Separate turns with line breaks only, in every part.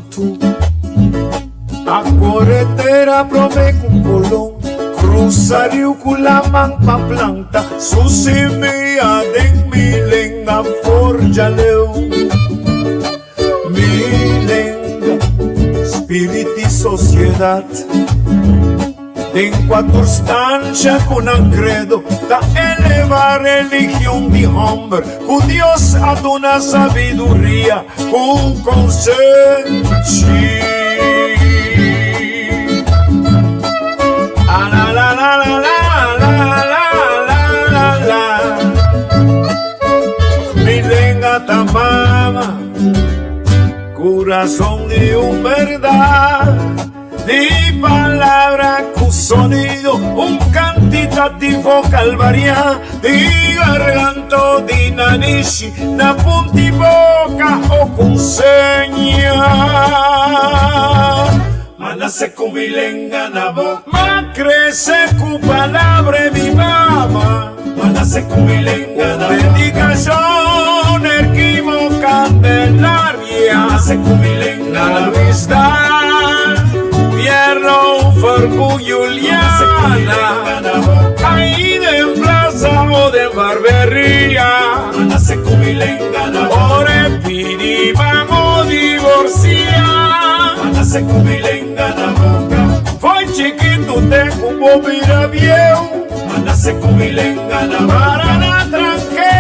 tu. A corretera prove com colom, cruzaria com la manpa planta, susimia den milenga forjaleu. Milenga, spiriti sociedade. En quattro stanze con un credo da elevar religión de hombre, con Dios ad una sabiduría, con consejo. La la la la la la la la la. Milenga tamama, corazón de un verdad. Di palabra con sonido, un cantitativo calvaria, di garganto di nanishi, da punti boca o consegna. Ma nace con milenga na boca, ma crece con palabra mi mamá. Ma nace con milenga na boca, predicación equivoca candelaria. Nace con milenga na vista. Pierno Farbu Juliana, ahí de plaza o de barbería, ore pidi vamos divorciar, fue chiquito te como mira viejo, para la tranque,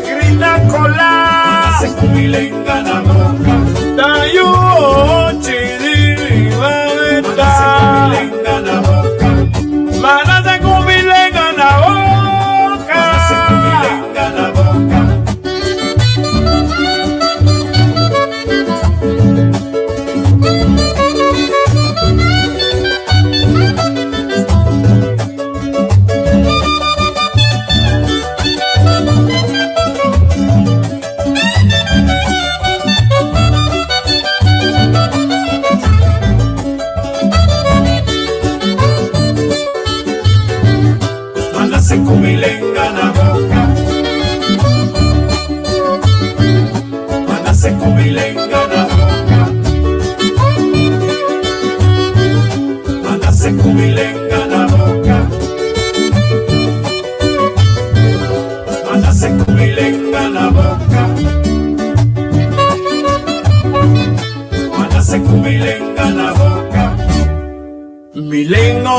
grita cola, dayo chidi Mana se cumilenga na boca.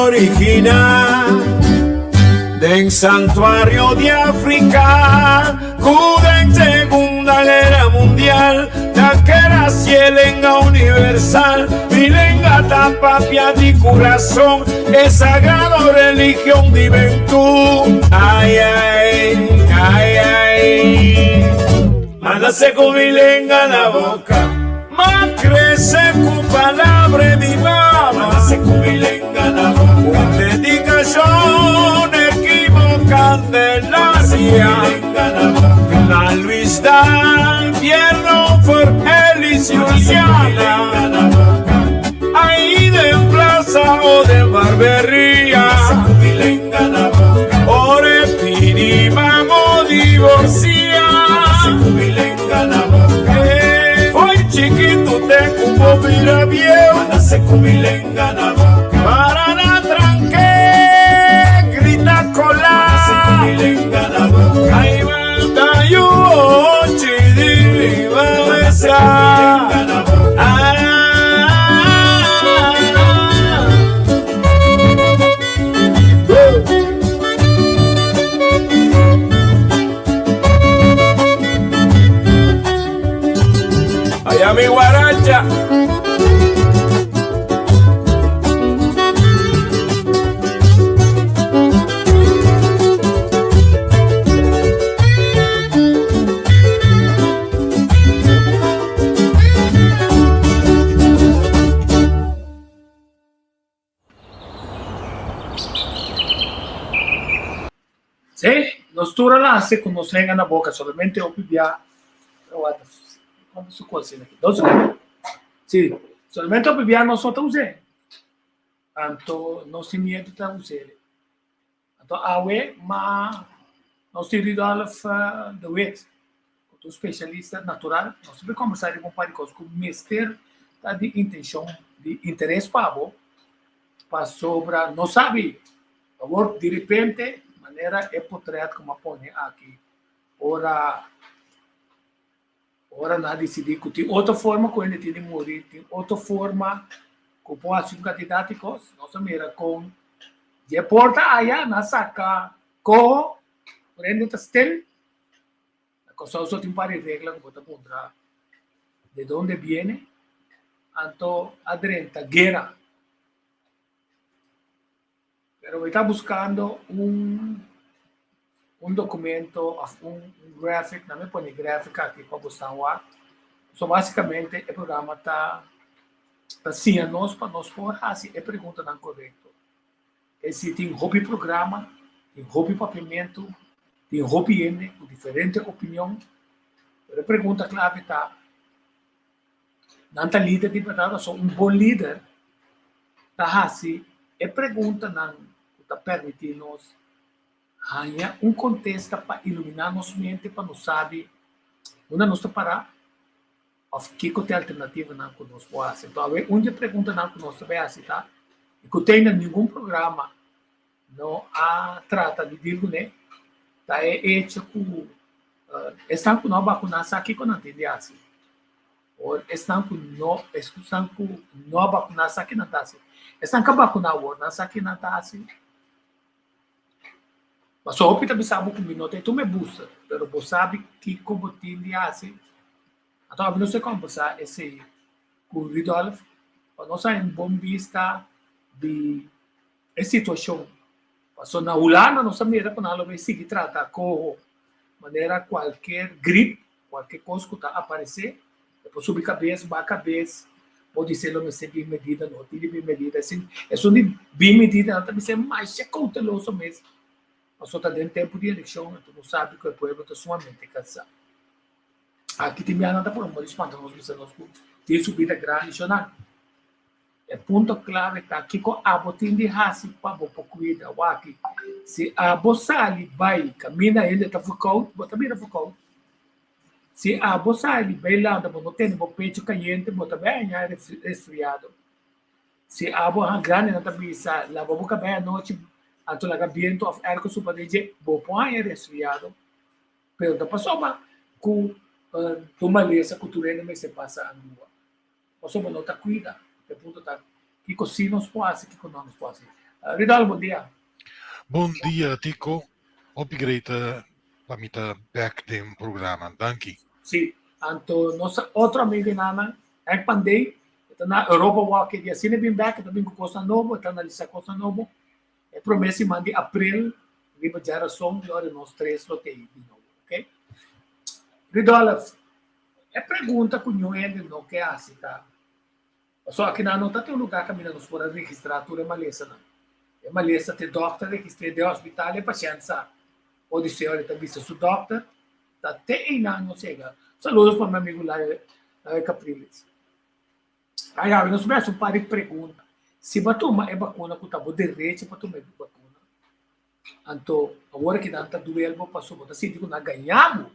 Original del santuario de África, cuda en Segunda Guerra Mundial, la que era cielenga universal, milenga tapapia di corazón, es sagrado religión de juventud. Ay, ay, ay, ay, mándase con milenga en la boca, más crece con palabra mi mamá, mándase con milenga en la boca. Dedicación equivocandelaria, la Luisa Pierno for Elisiana, ahí de plaza o de barbería, ore pidi vamos divorciar, hoy chiquito te cubo mira viejo, para la tranque, grita cola, ahí va yo, chidi, va esa. Allá mi guaracha.
Sí, nos tura la se conocen en la boca, solamente opibia. ¿Cómo se consigue aquí? Sí, solamente opibia nosotros usé. Anto no se miente ta usé. Anto awe ma no se rido alf de wet. o especialista natural, nós sempre conversar com paricos com o mister tá de intenção, de interesse para sobre, não sabe, agora de repente, maneira é portrait como põe aqui, ora na decidir que tem outra forma que ele tem de morrer, tem outra forma que pode ser candidatos, nossa mira com de porta aí na saca, co, prende tá still, a cosa só tem para regla que bota contra de onde viene, anto adrenta guerra. Pero está buscando un documento, un graphic, não me põe gráfica aqui para buscar o ar. So, basicamente, o programa está assim, nós para nós for assim, é pergunta não correto. É se tem hobby programa, tem hobby papimento, tem hobby N, com diferente opinião. A pergunta clave está, não está líder de verdade, só bom líder, está assim, é pergunta não está permitindo nós ganhar contexto para iluminar nossa mente, para nós saber onde nós está parar, ou que tem alternativa não que nós podemos. Então, onde pergunta não que nós sabemos, tá? E que tem nenhum programa não trata de dizer, né? Tá é hecho com estão com não vacinar aqui com não tem assim. Ou estão com não vacinar aqui não tá assim. Estão com vacinar o não aqui não tá assim. Mas só opita bisabo que minuto tu me busca, pero você sabe que como tem assim. Então, a você conversar esse com o Ridolf, para nós ter bom vista de situação. Passou na Holanda, nós sabemos que nós vamos seguir tratar com maneira qualquer gripe, qualquer coisa que está aparecer, depois subir cabeça, baixar cabeça, pode ser uma bem medida, não tem bem medida, assim, é só de bem medida, não tem ser mais cauteloso mesmo. Mas só está dentro do tempo de eleição, então não sabe que o povo está sumamente cansado. Aqui tem minha nada por amor, espanta nós tem subida grande, não. É ponto clave tá aqui com a botin de raça para botar cuida, o aqui se a bossali vai caminha ele tá focado, bota bem focado. Se a bossali vai lá da não tem o peito caliente, bota bem resfriado. Se a boa grande não tá bisa, lá boca bem a noite, anto lá viento of air que super de boa resfriado. Pero da passou com uma lesa cultural não se passa a rua. Passou não tá cuida. É ponto tá que così nos pode, que não nos pode. Ridal, bom dia.
Bom dia, Tico. Obrigado para me back no programa. Danke.
Sim, então nossa outra amiga Nana, é pandei, está na Europa Walk dia assim bem back, também com coisa nova, está na lista coisa nova. É promessa de abril, viva geração de hora nós três lotei de novo, ok? Ridal, é pergunta que não é de não que assim tá. Só aqui na nota tem um lugar que nós podemos registrar tudo é maleza, não. É maleza ter doctor, registrei de hospital e paciente, ou de senhora também se o doctor, tá até em não chega. Saludos para meu amigo lá, Capriles. Aí, nós vamos um par de perguntas. Se vai tomar vacuna, que está direito para tomar vacuna. Então, agora que não está doendo, passou, mas se digo, nós ganhamos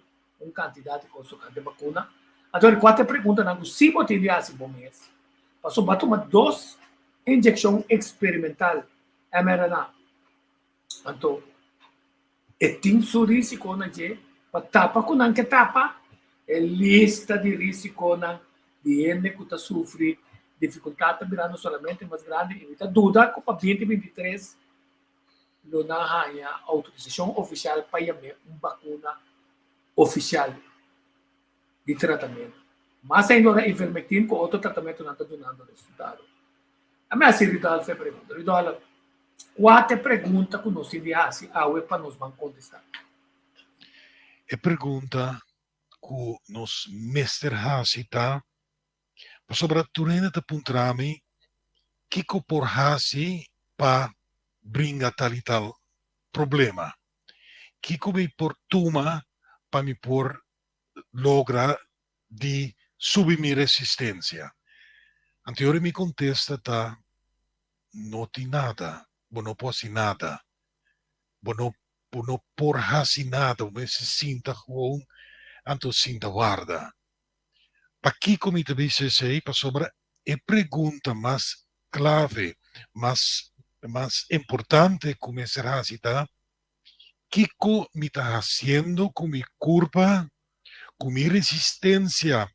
candidato de vacuna. Então, quatro perguntas, não, se você tem assim, bom mês. Passou para tomar 2 injeções experimental mRNA. Então, tem seu risco, né? Para tapa com não que tapa, é lista de risco, né? De N que está sofrendo dificuldade, virando solamente mais grande, evita dúvida que para 2023 não há autorização oficial para uma vacuna oficial de tratamento. Mas ainda a ivermectina com outro tratamento não está dando resultado. A minha Ridal fez pergunta. Ridal, quatro perguntas que nós enviamos para nós vamos contestar.
A pergunta que nos Mr. Hasi tá sobre a turena de puntrami que por Hasi para bringa tal e tal problema. Que me por tuma para me por logra de subir minha resistência. Anterior me contesta tá não tem nada, não posso nada, não por hasi nada, mas se sinta gewoon anto sinta guarda. Aqui como te disse sei, para sobre a pergunta mais clave, mais importante como será cita, Kiko me está haciendo con mi culpa, con mi resistencia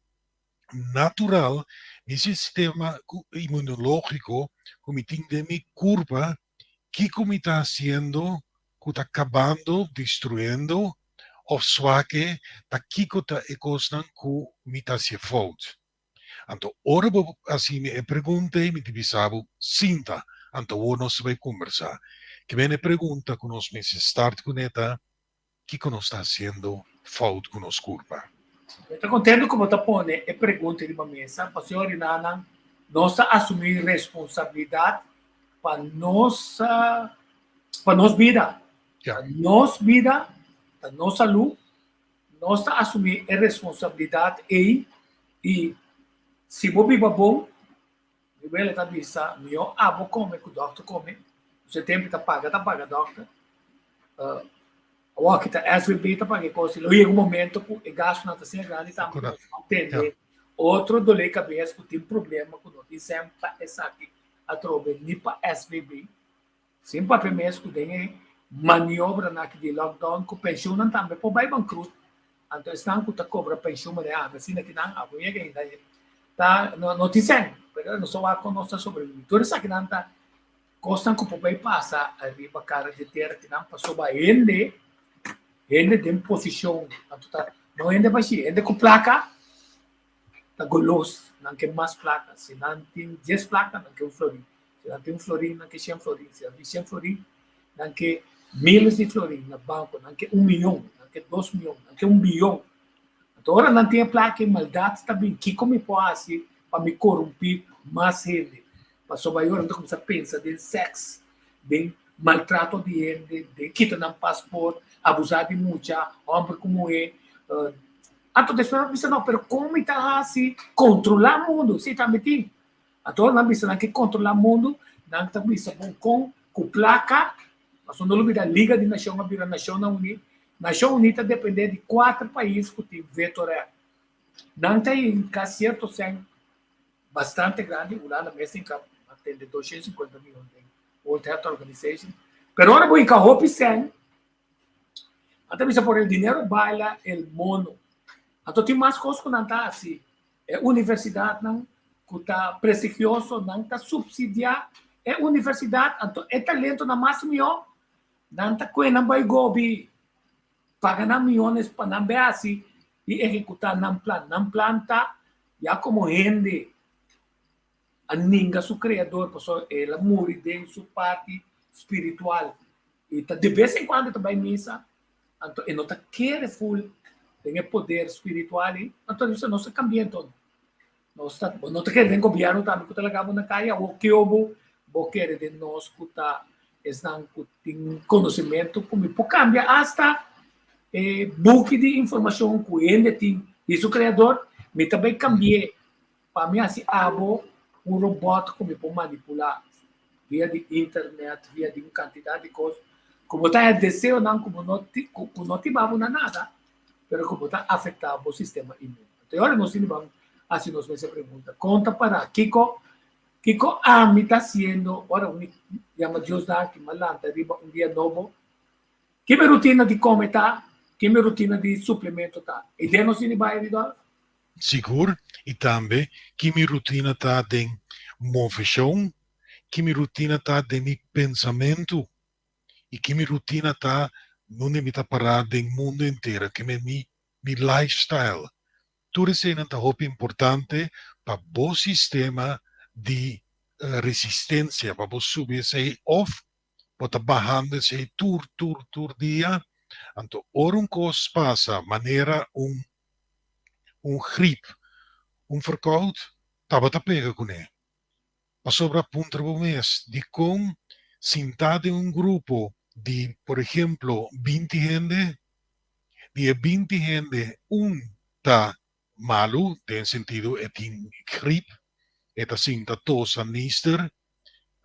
natural, mi sistema inmunológico, con mi de mi culpa, Kiko me está haciendo, que está acabando, destruyendo, o sea que ta Kiko está ecosnan que me está haciendo fault. Anto, ora assim me perguntei, me divisavo sinta, anto nós vai conversar. Que me pergunta que nós me start com esta, que nós está fazendo falta com nos culpa.
Estou contendo como está pondo e pergunta de uma mesa, para o senhor Inanan, nós assumir responsabilidade para nossa vida,
Ja.
para nossa vida, para nossa saúde, nós assumir a responsabilidade e se você vive bom, ele está dizendo, meu avô come, que o doutor come, você tem que pagar, doutor. O que está SVB está pagando coisa, e um momento que o gasto não está sendo grande, está entender. Outro dole cabeça que tem problema com o dizem para essa aqui a trobe nem para SVB. Sim, para primeiro que tem maniobra naquele lockdown, que pensão não também por vai bancruto. Então estão que tá cobra pensão mas assim que não a boia que ainda tá não dizem, mas não só a conosco sobre tudo isso que não tá costam que por vai passar arriba cara de terra que não passou vai ele tem posição, não ainda vai ser, ainda com placa, tá golos, não quer mais placa, se não tem 10 placas, não quer um florim, se não tem um florim, não quer 100 florim, se não tem 100 florim, não quer milhas de florim no banco, não quer 1 milhão, não quer 2 milhões, não quer 1 bilhão. Então, agora não tem a placa e maldade também, que como pode assim, para me corromper mais gente, para sobre agora, não começar a pensar de sexo, de maltrato de gente, de quita no passaporte, abusar de muita, homem como é. Então, depois você não, pero como está assim, controlar o mundo, se está metido. Então, não precisa que controlar o mundo, não está precisa com placa, mas não olvida a Liga de Nações, a Nações Unidas. Nações Unidas depende de 4 países que têm veto real. Não tem caso certo, sem bastante grande, o Holanda mesmo tem de 250 milhões de World Health Organization. Pero ahora voy a hopi sen. Antes por el dinero baila el mono. Então tem mais coisas que não está assim. É universidade não que está prestigioso, não está subsidiado. É universidade, então é talento na mais melhor. Não está com não vai gobi pagar milhões para não ver assim e executar não planta já como rende a ninguém seu criador, porque ela morre de sua parte espiritual. E de vez em quando também missa, então ele não está careful, tem poder espiritual, então isso não se cambia todo. Não está querendo governo também que está na caia, o que eu vou querer de nós que está estão tem conhecimento como por cambia hasta book de informação que ele tem e seu criador, me também cambiei para mim assim um robô como por manipular via de internet, via de uma quantidade de coisas. Como está desejo não como não tivemos nada, mas como está afetado o sistema imune. Então agora nós vamos assim nos essa pergunta. Conta para Kiko a mim está sendo agora chama Deus dá que malanta arriba dia novo. Que minha rotina de comer tá? Que minha rotina de suplemento tá? E de nós vai ajudar?
Seguro, e também que minha rotina está de movição, que minha rotina está de meu pensamento, e que minha rotina está não me está parada do mundo inteiro, que meu lifestyle. Tudo isso é muito importante para o sistema de resistência, para você subir se off, para estar bajando se tur dia. Então, ora coisa passa, maneira gripe, verkoud, estava a pega com ele. Mas sobre a ponta do mês, de com sentado em grupo de, por exemplo, 20 gente, de 20 gente, está malo, tem sentido, tem gripe, está sinta tos a nister,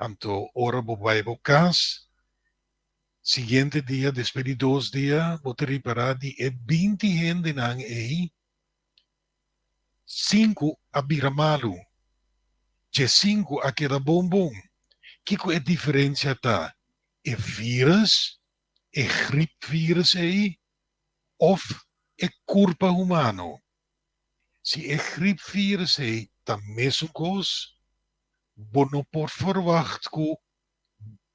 então, ora vai o cas, Siguiente dia, depois de 2 dias, vou te reparar de 20 gente nang aí, 5 a biramalu, de 5 a queda bombom. Que é a diferença tá? É vírus, é gripvírus aí, of é culpa humano. Se é gripvírus aí, tá mesmo coisa, você não pode verwachten que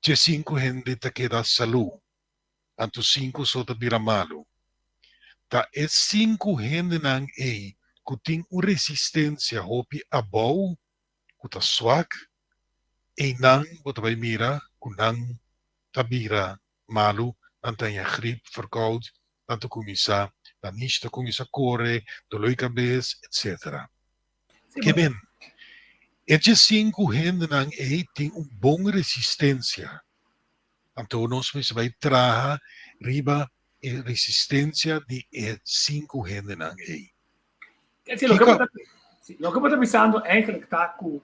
de 5 gente te queda saúde. Anto 5 só te biramalu. Tá é 5 gente nang aí, que tem uma resistência hopi a bom, que tá swak, e nang, você vai mirar, que nang tabira malu, antanya griep, verkoud, tanto começar, dan nisto começa a correr, dolor de cabeça, etc.
Sim,
Que bem, esses 5 gente nang aí tem uma boa resistência. Então, nós vai trazer riba a resistência de 5 gente nang aí.
quer dizer, lo que eu estou pensando é que está com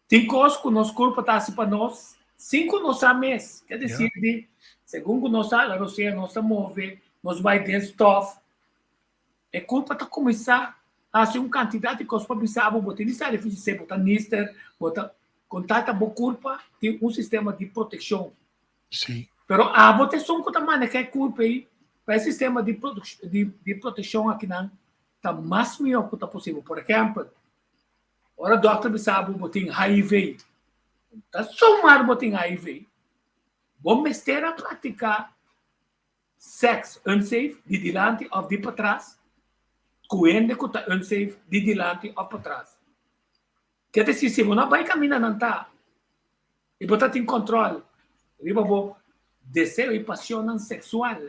tem coisas que nosso corpo está assim para nós 5 não mês. Quer dizer, de segundo nós a Rússia nós move, nós vai dentro stuff. É culpa está começar a ser uma quantidade de coisas para pensar, botar nisso é difícil, botar nister, botar contato com culpa tem um sistema de proteção.
Sim.
Pero a proteção que também é culpa aí, para esse sistema de proteção aqui não está mais melhor que está possível. Por exemplo, ora doctor sabe botin HIV. Tá somar botin HIV. Vamos ter a praticar sexo unsafe de dilante ou de para trás. Coende que está unsafe de dilante ou para trás. Quer dizer, se você não vai caminhar não tá. E botar em controle. Riba bo desejo e paixão sexual.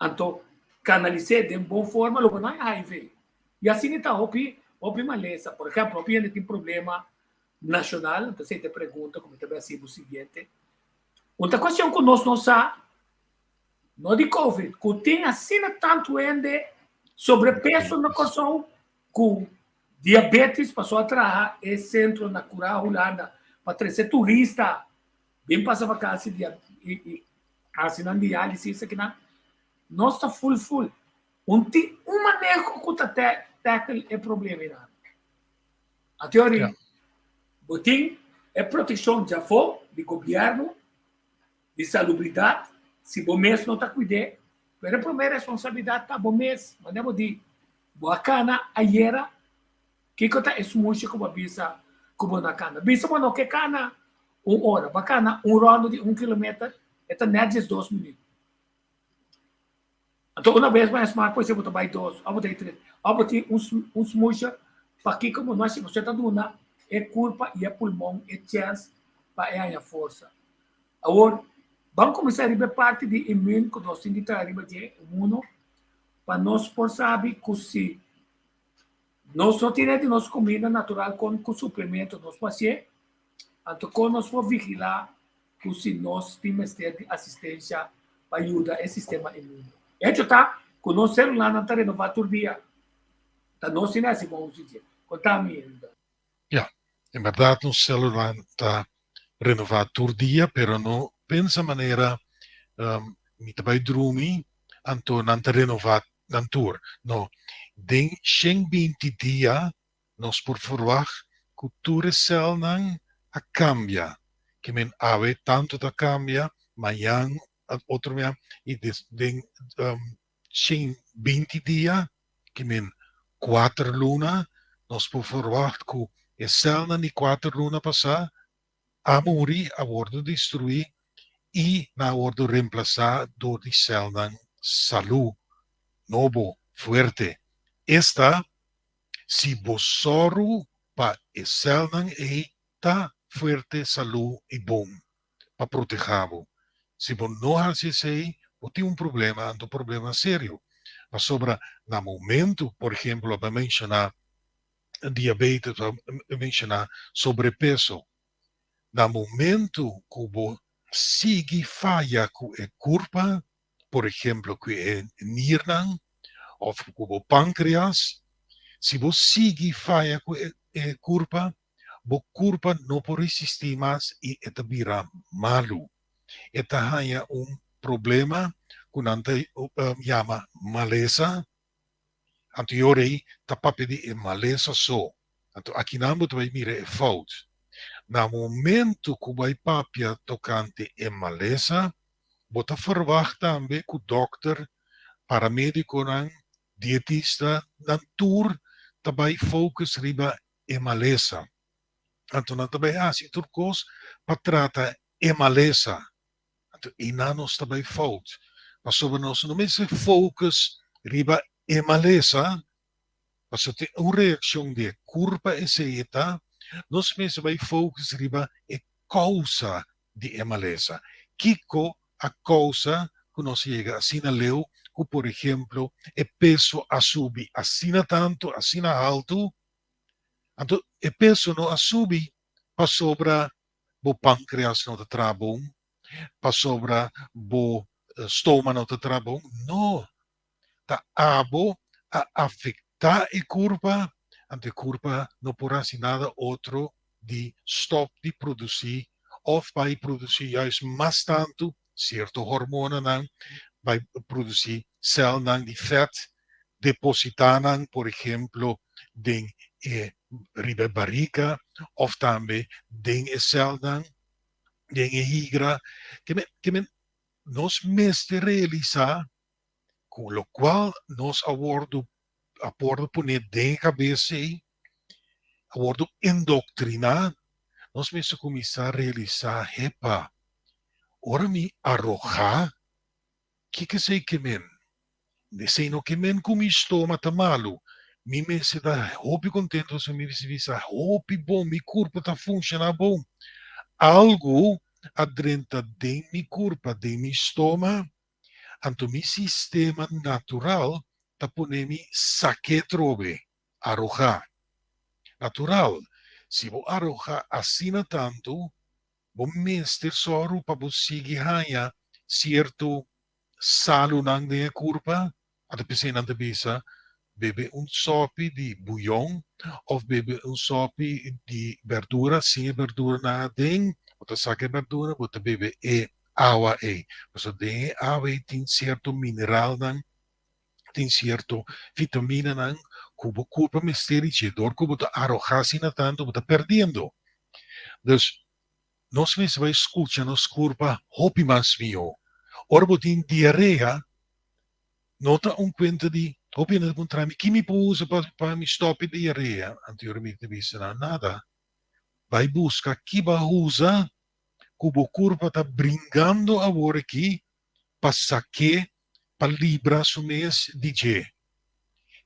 Então, canalizar de boa forma, logo não é HIV. E assim está Opi maleza, por exemplo, Opi tem problema nacional, então você te pergunta, como também assim, o seguinte, uma questão que nós não sabemos, não de Covid, que tem assim tanto ende sobrepeso na questão, que diabetes passou a trazer esse centro na cura Holanda, para trazer turista, bem passa vacância e assinando diálise, isso aqui não está full. Um manejo que está tackle é problema ainda. A teoria, botim é proteção já foi de governo, de salubridade, se bom mês não está cuidando, mas a primeira responsabilidade está bom mês, mas não de boa cana, aiera, que está é muito como a bisa, como na cana. Bisa, mas não que cana, 1 hora, bacana, rondo de 1 quilômetro, é net 2 minutos. Então, uma vez mais, depois você botar 2, ou botar 3, ou botar uns murcha, para que como nós, se você está dando é culpa e é pulmão, é chance, para a força. Agora, vamos começar a ver parte de imune, que nós temos que trazer de imuno, para nós por saber que se nós não temos de nossa comida natural com suplemento dos pacientes, então, quando nós for vigilar, que se nós temos de assistência para ajudar o sistema imune. Hecho está, com o nosso celular não está renovado todo dia. Está não se nasce bom dia. Contamina.
Em verdade, nosso celular está renovado todo dia, mas não pensa maneira, me vai dormir, então não está renovado tanto. Não, den 120 dias, nós por favor, que o céu não cambia. Que men ave tanto da cambia, amanhã, outro dia, e den 120 dias, que men 4 lunas, nós por favor, que e céu não de 4 lunas passar, a morrer, a bordo destruir, e na bordo reemplazar do céu não saúde, novo, forte. Esta, se vosotros para o céu não está forte, saúde e bom, para proteger-vos. Se você não faz isso aí, você tem um problema sério. Mas sobre, no momento, por exemplo, para mencionar diabetes, para mencionar sobrepeso, no momento que você sigue falha com a culpa, por exemplo, com a nirna, ou com o pâncreas, se você sigue falha com a culpa não pode resistir mais e vira malo. Esta hanya problema kunante llama maleza. Antiore tapapi di maleza so. Anto aqui nambo vai mire é fout. Na momento que vai papia tocante é maleza, bota verwacht também que o dokter, paramédico nang, dietista, dan tour, tabay focus riba é maleza. Anto na tabay si turcos patrata é maleza. Anto inanos tabay fout. Mas sobre nós não se focus riba é maleza, mas tem uma reação de curva e seita, nós mesmos vai focus riba é causa de maleza. Kiko a causa que nós chega assim na leu, que por exemplo, é peso a subir assim tanto, assim alto, então é peso não a subir para sobra o pâncreas não está bom, para sobra o estômago não está bom, não, tá abo a afetar a curva, ante curva não porá assim nada outro de stop de produzir, ou vai produzir juist mais tanto, certo hormona não, vai produzir cel não de vet, depositar não, por exemplo, den riba barriga, ou também den cel não, den higra, que nós mestre realizar, com o qual nós abordo poner de cabeça e abordo indoctrinar, nós mesmo começar a realizar, epa, ora me arrojar, que sei que men, sei no que men como estou matamalo, me se dá hopi contento se me visa, hopi bom, mi corpo tá funcionando bom, algo adrenta de mi corpo, de mi estômago, anto mi sistema natural ta ponemi saque trove, arrojar. Natural, se vou arrojar assim tanto, vou mestre só para você ganhar certo salo nang de curva, até pensei na bisa, bebe sope de bouillon, ou bebe sope de verdura, sem verdura na ding, ou saque verdura, ou bebe água e. Mas de água tem certo mineral nang, tem certo vitamina nang, cubo culpa mistério, dor cubo tá arrojasina tanto, tá perdendo. Dus, nós mesmos vai escutar nos curva, hopi mas mio. Orbo tem diarreia, nota conta de, hopi na encontrarmi, que me pousa para me stop diarreia, anteriormente disse nada. Vai buscar que vai usar, cubo curva tá brincando agora aqui, para saque, para librar su mês DJ.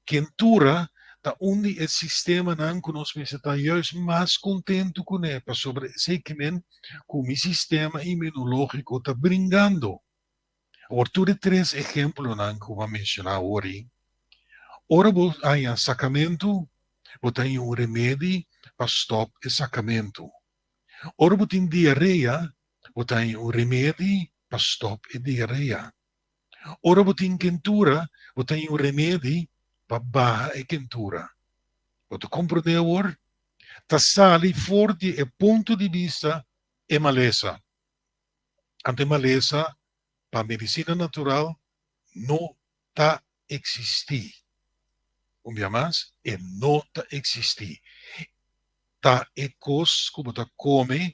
Quentura, tá onde o sistema não conosco está juist mais contente com ele, para sobre segmento como o sistema imunológico está brincando. Agora, tudo três exemplos não como mencionar hoje. Ora, há sacamento, tem remédio para stop o sacamento. Ora, tem diarreia, tem remédio para stop a diarreia. Ora, tem quentura, tem remédio para baixar a quentura. Você compreende agora? Está sali forte e ponto de vista é maleza. Ante maleza, para a medicina natural, não está existir. Mais, é não está existir. Está é coisa como está come,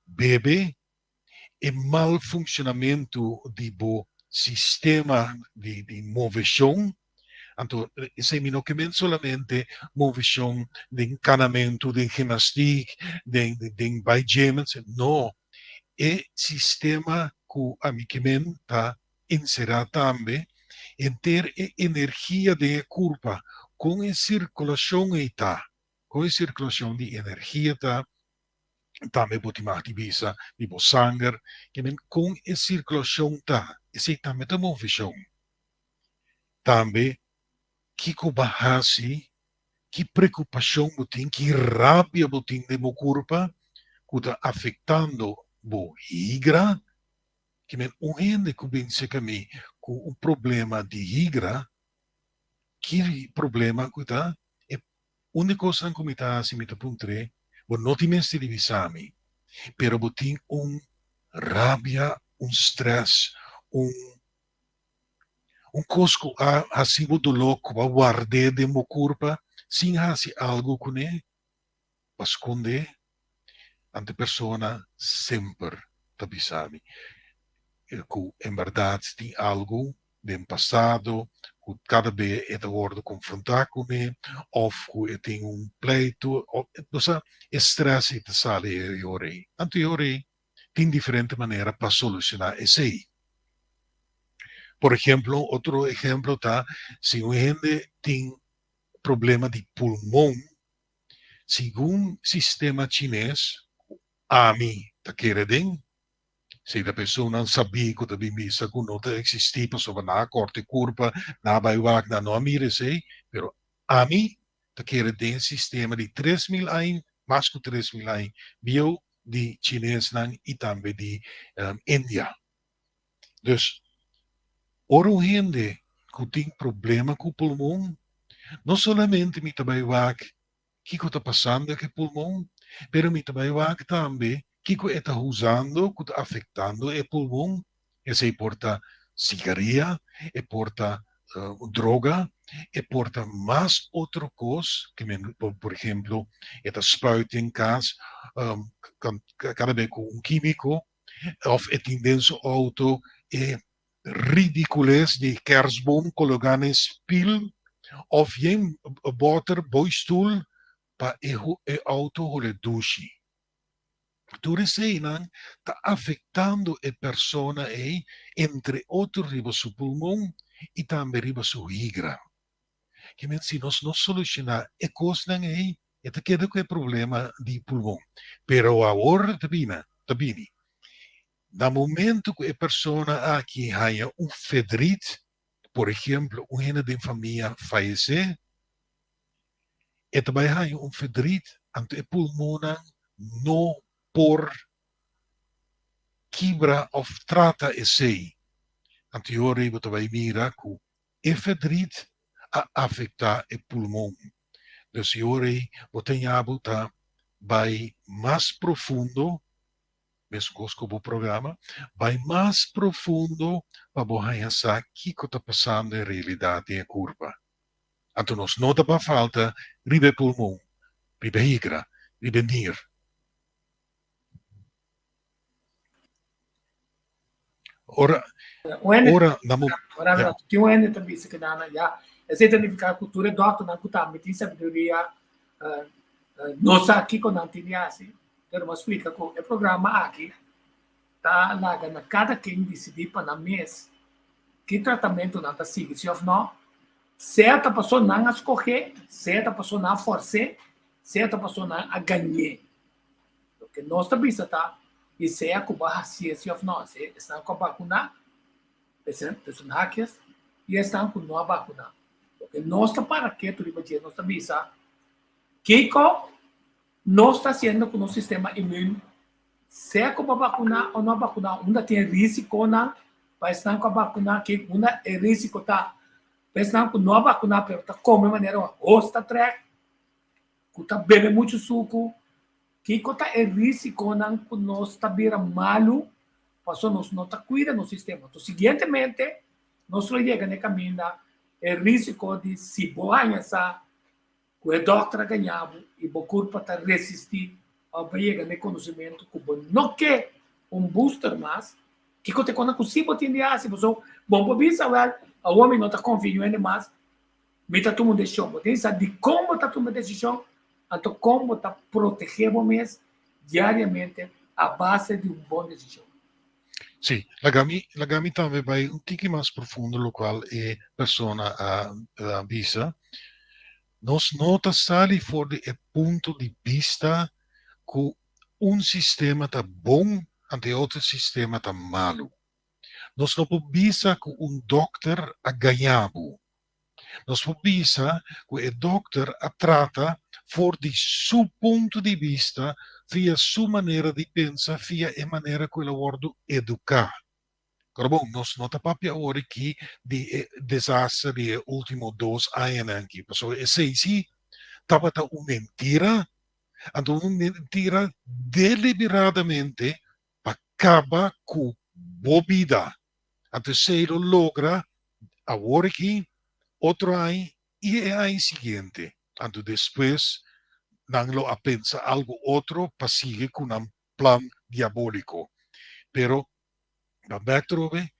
bebe, e mal funcionamento do sistema de movição. Então, seminoquemente solamente movição de encanamento, de ginástica, de baigementos, não. É sistema que a mim está inserido também em ter energia de curva, com a circulação está, com a circulação de energia está, também pode mais de visa, de sangue, com a circulação está, esse também é movição. Também, que cobahasi, que preocupação tem, que rábia tem de meu corpo, que está afetando o higra, que gente que pensa que me com um problema de higra, que problema que está, é a única coisa que me está assim, me está puntre, não tem mais televisão, pero tem rabia, stress, un cosco a sido dolor como guardé de mo curpa, sin hacer algo con él, pasconde ante persona sempre tabi sabe. Que em verdade tem algo do passado, que cada vez é hora confrontar com ele, ou que tem pleito, ou seja, estresse te sale e orei. Anteriormente, tem diferente maneira para solucionar isso aí. Por exemplo, outro exemplo tá, se um gente tem problema de pulmão, segundo sistema chinês, AMI, tá querendo. Se a pessoa não sabia que também missa que não existia sobre na corte curva, na baiuac, na não mire sei, pero a mim, te quer ter um sistema de 3.000 anos, mais que 3.000 anos, bio de chinês e também de Índia. Dus, ora gente que tem problema com o pulmão, não somente me baiuac, que está passando com o pulmão, pero me baiuac também, que está usando, que está afetando o pulmão, e se porta cigarrilha, e porta droga, e porta mais outra coisa, que por exemplo, está spuiting gas, cada vez com químico, ou é tendência auto, e ridiculez de kerstboom, colocando spil, of geen water, boistoel, para o auto ou a douche. Por isso, está afetando a pessoa aí, entre outros, riba seu pulmão e também riba seu hígado. Que se nós não solucionar a coisa aí, это queda com o problema de pulmão. Pero agora, também, no momento que a pessoa aqui tenha fedrite, por exemplo, uma de família falecer, e também tenha fedrite ante o pulmão não por quebra ou trata esse. Anteriormente, você vai mirar que a fedrite afeta o pulmão. Então, hoje, você vai mais profundo, mesmo com o programa, vai mais profundo para você saber o que está passando em realidade em curva. Então, nós não dá para falta ribe pulmão, ribe hígado, ribe nier. Ora,
tem um ene também se que dá já. Essa identificar a cultura do auto na cultura, me tem sabedoria, nossa aqui quando não tinha assim. Quero me explicar que o programa aqui tá lá na cada quem decidir para na mês que tratamento não está seguindo, se ou não, certa pessoa não escolher, certa pessoa não forçar, certa pessoa não ganhar. Porque nós também tá e se é com a ciência ou não, se estão com a vacuna, personagens e estão com a vacuna. Porque nós está para que tu dizer nós também sabe que nós está sendo com o sistema imune, se é com a vacuna ou não vacuna, ainda tem risco não, para estar com a vacuna que ainda é risco tá, para estar com não vacuna, pero tá come maneira rosta track, que tá bebe muito suco, que tá é risco não que nós está beira malo, passou nós não tá cuida no sistema. Então, seguintemente, nós chega no caminho é risco de se boa essa que o doutor ganhava e o corpo está resistir ao chegar no conhecimento que não quer booster mais, que quando quando possível tem de assim, você bom para ver o homem não está confiando mais, me está tomando decisão, tem de como está tomando decisão, então como está protegendo o mês diariamente a base de boa decisão.
Sì, la Gami também vai um tique mais profundo, lo qual é persona a visa. Nós nota sali fora do ponto de vista que sistema está bom ante outro sistema está malo. Nós não podemos que doctor a ganhavo. Nós podemos que o doctor a trata fora de seu ponto de vista, via sua maneira de pensar, via a maneira que ele pode educar. Agora, bom, nós não estamos agora aqui de desastre de últimos 2 anos aqui. Pessoal, esse estava uma mentira, então uma mentira deliberadamente para acabar com bobida. Antes se lo logra, ahora aquí, otro año y el año siguiente. Antes después, lo a pensar algo otro, para seguir con un plan diabólico. Pero, la trove,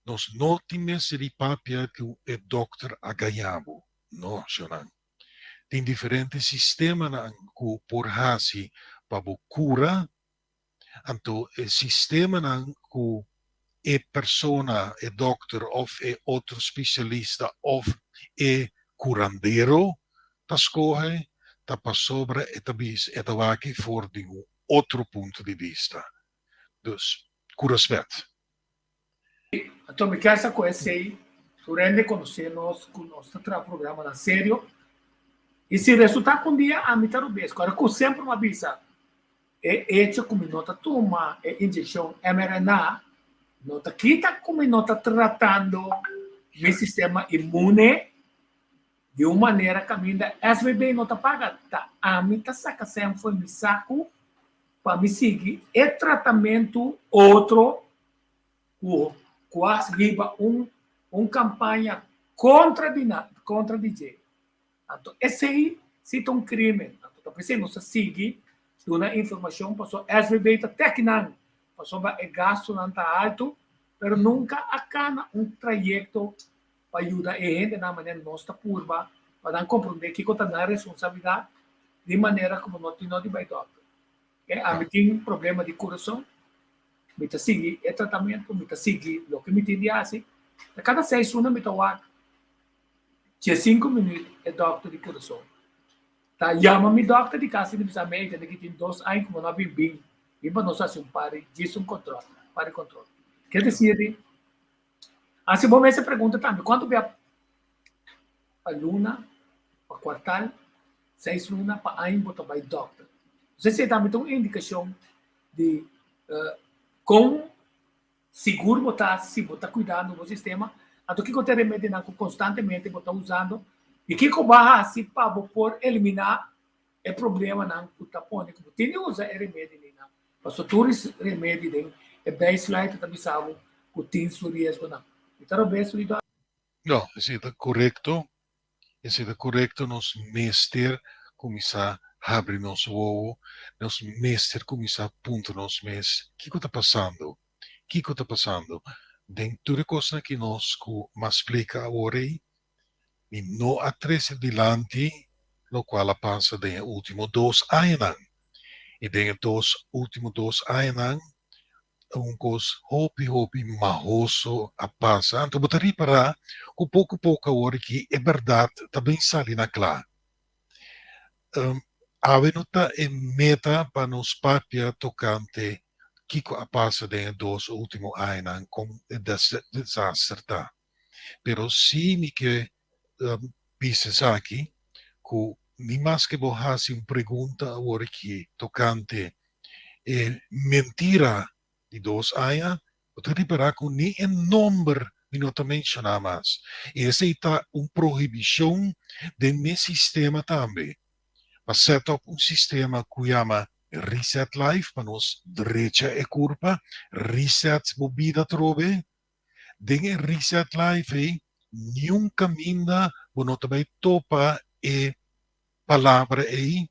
nos no times di papia que el doctor agayabo. No, Shonan. Tem diferentes sistemas que por hasi para cura, anto el sistema que e persona, e doctor, of e outro specialista, of e curandero, ta scoge, ta pa sobre e ta bis, e ta waki voor di outro ponto de vista. Dus, curasvet.
Então, me quer conhecer aí, surende conhecer nós, com nosso programa na sério. E se resultar com dia, a mitad do mês. Agora, com sempre uma visa, é hecho como nota toma, é injeção mRNA, nota quita como nota tratando o sistema imune de uma maneira que ainda SBB nota paga. Tá, a mitad saca sempre foi me saco para me seguir. É tratamento outro, quase riba campanha contra DJ. Então, esse aí se é crime. Então, precisa não se seguir uma informação para o SBB está tecnando, para o gasto não está alto, mas nunca acana trajeto para ajudar a gente na maneira nossa curva, para compreender que está na responsabilidade de maneira como nós temos de doctor. A mim tem problema de coração, me está seguir o tratamento, me está seguir o que me tem de fazer. A cada 6 horas me está lá, 5 minutos é doctor de coração. Tá, chama-me doctor de casa de pensamento, que tem 2 anos como não bem, e para nós fazer pare, diz controle, pare controle. Quer dizer, assim, bom, essa pergunta também, quanto vai a luna, para quartal, 6 lunas, para ano, botar vai doctor. Você também tem uma indicação de como seguro botar, se botar cuidado no sistema, então que você remédio constantemente botar usando, e que vai assim para por eliminar o problema não que está pondo, como tem que usar remédio não, para todos os remédios é baseline também sabe que tem risco não. Então bem solidário.
Não, isso é correto. Isso é correto. Nos mestre começar a abrir nosso ovo, nos mestre começar a ponto nos mês. O que está passando? O que está passando? Dentro de coisas que nós me explica agora e não atrás adiante, lo qual passa nos últimos 2 anos. E nos últimos 2 anos, coisa hopi marroso a passa. Então, vou reparar que pouco a pouco agora que é verdade, também sai na clara. A venuta é meta para nos papia tocante que passa nos últimos anos com desastre. Pero sim me que dices aqui que nem mais que vou fazer uma pergunta agora que tocante mentira de 2 anos, vou reparar que nem é número que não mencionar mais. E essa está uma proibição do meu sistema também. Para set up um sistema que chama Reset Life, para nós direita e curva, reset bebida trove, den Reset Life, nenhum caminho, você também topa e palavra aí,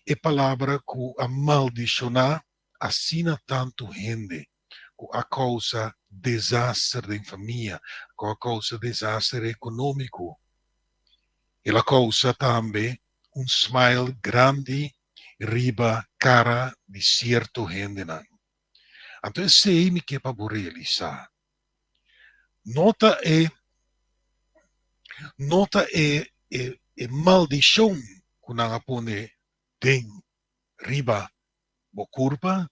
e palavra que a maldicionar, assina tanto gente, que a causa desastre da família, que a causa desastre econômico, e a causa também smile grande riba cara de certo gente. Então, sei me que para realizar. Nota maldição que não pone tem riba bo curva,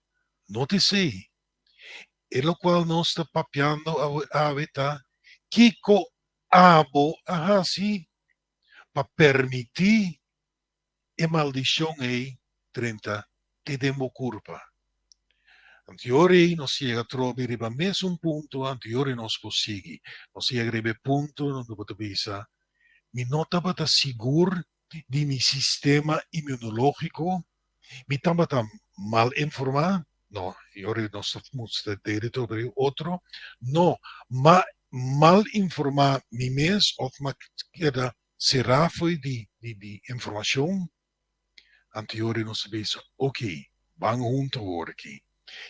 nota sei. E lo qual nós está papiando a veta, Kiko abo assim para permitir e maldição aí 30 te demo curva. Anteriore nós chega a trovar riba mesmo ponto, anteriore nós consegue. Nós chega a riba ponto, não pode pensar. Me nota para seguro de meu sistema imunológico, me também mal informado, no, io non sto territorio otro, no, ma mal informar mi mes of ma keda será foi di information anteriore non sapesse, ok, bang junto hoor aqui.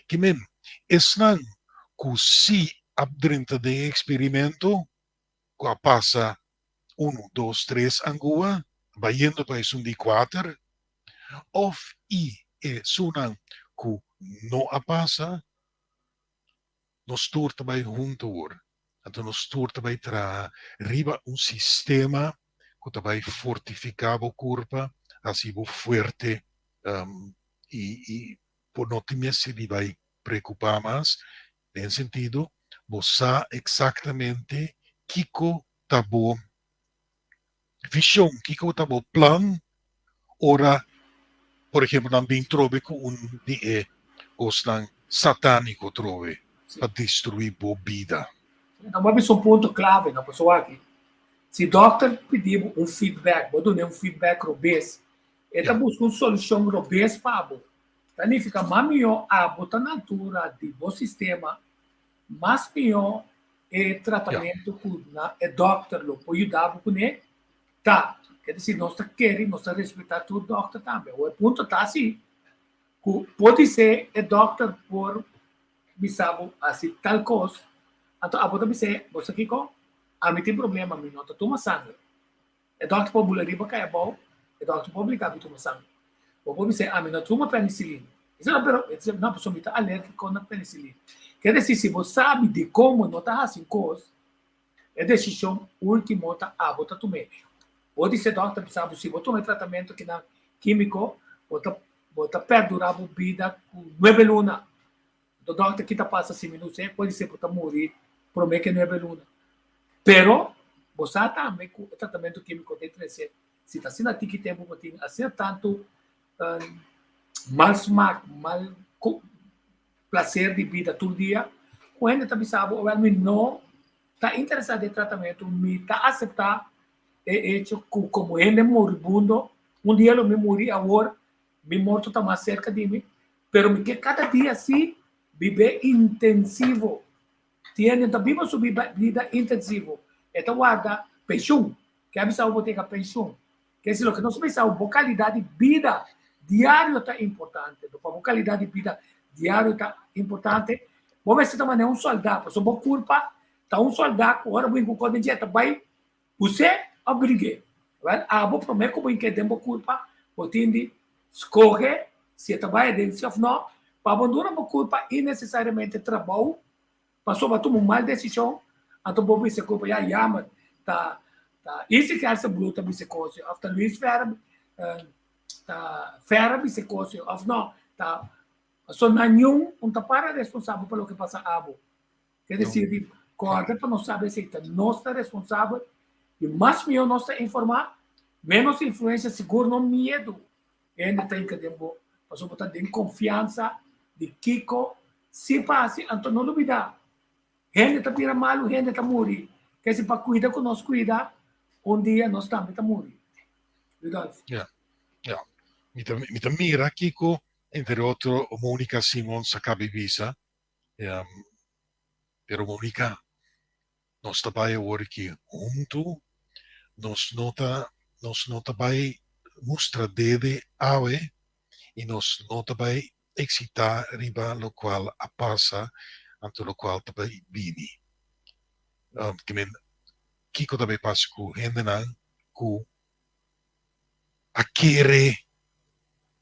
Que men, esnan così abdrenta de experimento, qua passa 1, 2, 3 angua, bayendo para un di 4, of sunan ku no apasa, nos tour também junto hoor. Então nos tour também tra riba un sistema que também fortificava o corpo, assim o forte, e por não ter se vai preocupar mais, nesse sentido, você exatamente kiko tabo visão, kiko tabo plan, ora, por exemplo, também trove com die os satânico trove para destruir a vida.
Então, vamos um ponto clave na pessoa aqui. Se o doutor pedir um feedback, vou dar um feedback robês, ele busca uma solução robês para você. Então, fica mais melhor a botar na altura do sistema, mais melhor é tratamento que o doutor pode ajudar com ele. Tá, quer dizer, nós queremos respeitar o doutor também. O ponto está assim, pode ser o doutor por, sabe, assim, tal coisa. Então, a botar você aqui com a mim tem problema, a mim não toma sangue. O doutor pode bular riba cai bom, o doutor pode obrigar a tomar sangue. O pode dizer, a mim não toma penicilina. Isso não pessoa está alérgica na penicilina. Quer dizer, se você sabe de como não está assim coisa, é decisão última a botar tomar. Ou dizer, doutor, sabe, se você toma tratamento que na químico, você perdurar a vida com 9 lunas. O doutor que está passando 5 minutos, pode ser para morrer, promete que 9 lunas. Pero, você também com o tratamento químico tem que ser, se está sendo aqui que tempo, assim tanto mal smack, mal prazer de vida todo dia, quando está sabe, ou não está interessado em tratamento, me está aceitar hecho como ele é moribundo, dia eu me morri agora, me morto está mais cerca de mim, pero me que cada dia assim, viver intensivo, tiene também uma vida intensivo, então guarda pensão, que a pessoa tem que pensão, que é o que nós pensamos, a qualidade de vida diário está importante, a qualidade de vida diário está importante, vamos ver se também é um soldado, se você culpa, está um soldado, agora vem com a dieta, vai, você obrigue, a boa promessa como que tem culpa, você tem de escolher se trabalha dentro ou não, para abandonar a culpa e necessariamente trabalho, para só tomar uma decisão, então vou se culpa já chama, tá isso que é essa bluta bisecose, after Luiz Ferra, tá Ferra bisecose, of não, tá só nenhum tá para responsável pelo que passa a abo, quer dizer, corda para não saber se está nós responsável e mais melhor nós informar, menos influência seguro no medo, ainda tem que tempo, para só botar de confiança de Kiko, se passa, então não duvidar. Gente está pira malo, gente está morrer. Que se para cuidar com nós cuidar, dia nós também está morrer. Rudolf.
Ja. Mitä mira Kiko, entre outro, Monica Simons acaba visa, pero Monica, nós trabalha agora aqui junto, nós nota vai mostrar dele ave e nós nota vai excitar riba lo qual a passa ante lo qual também vive. Que men Kiko também passa com hendenan com a querer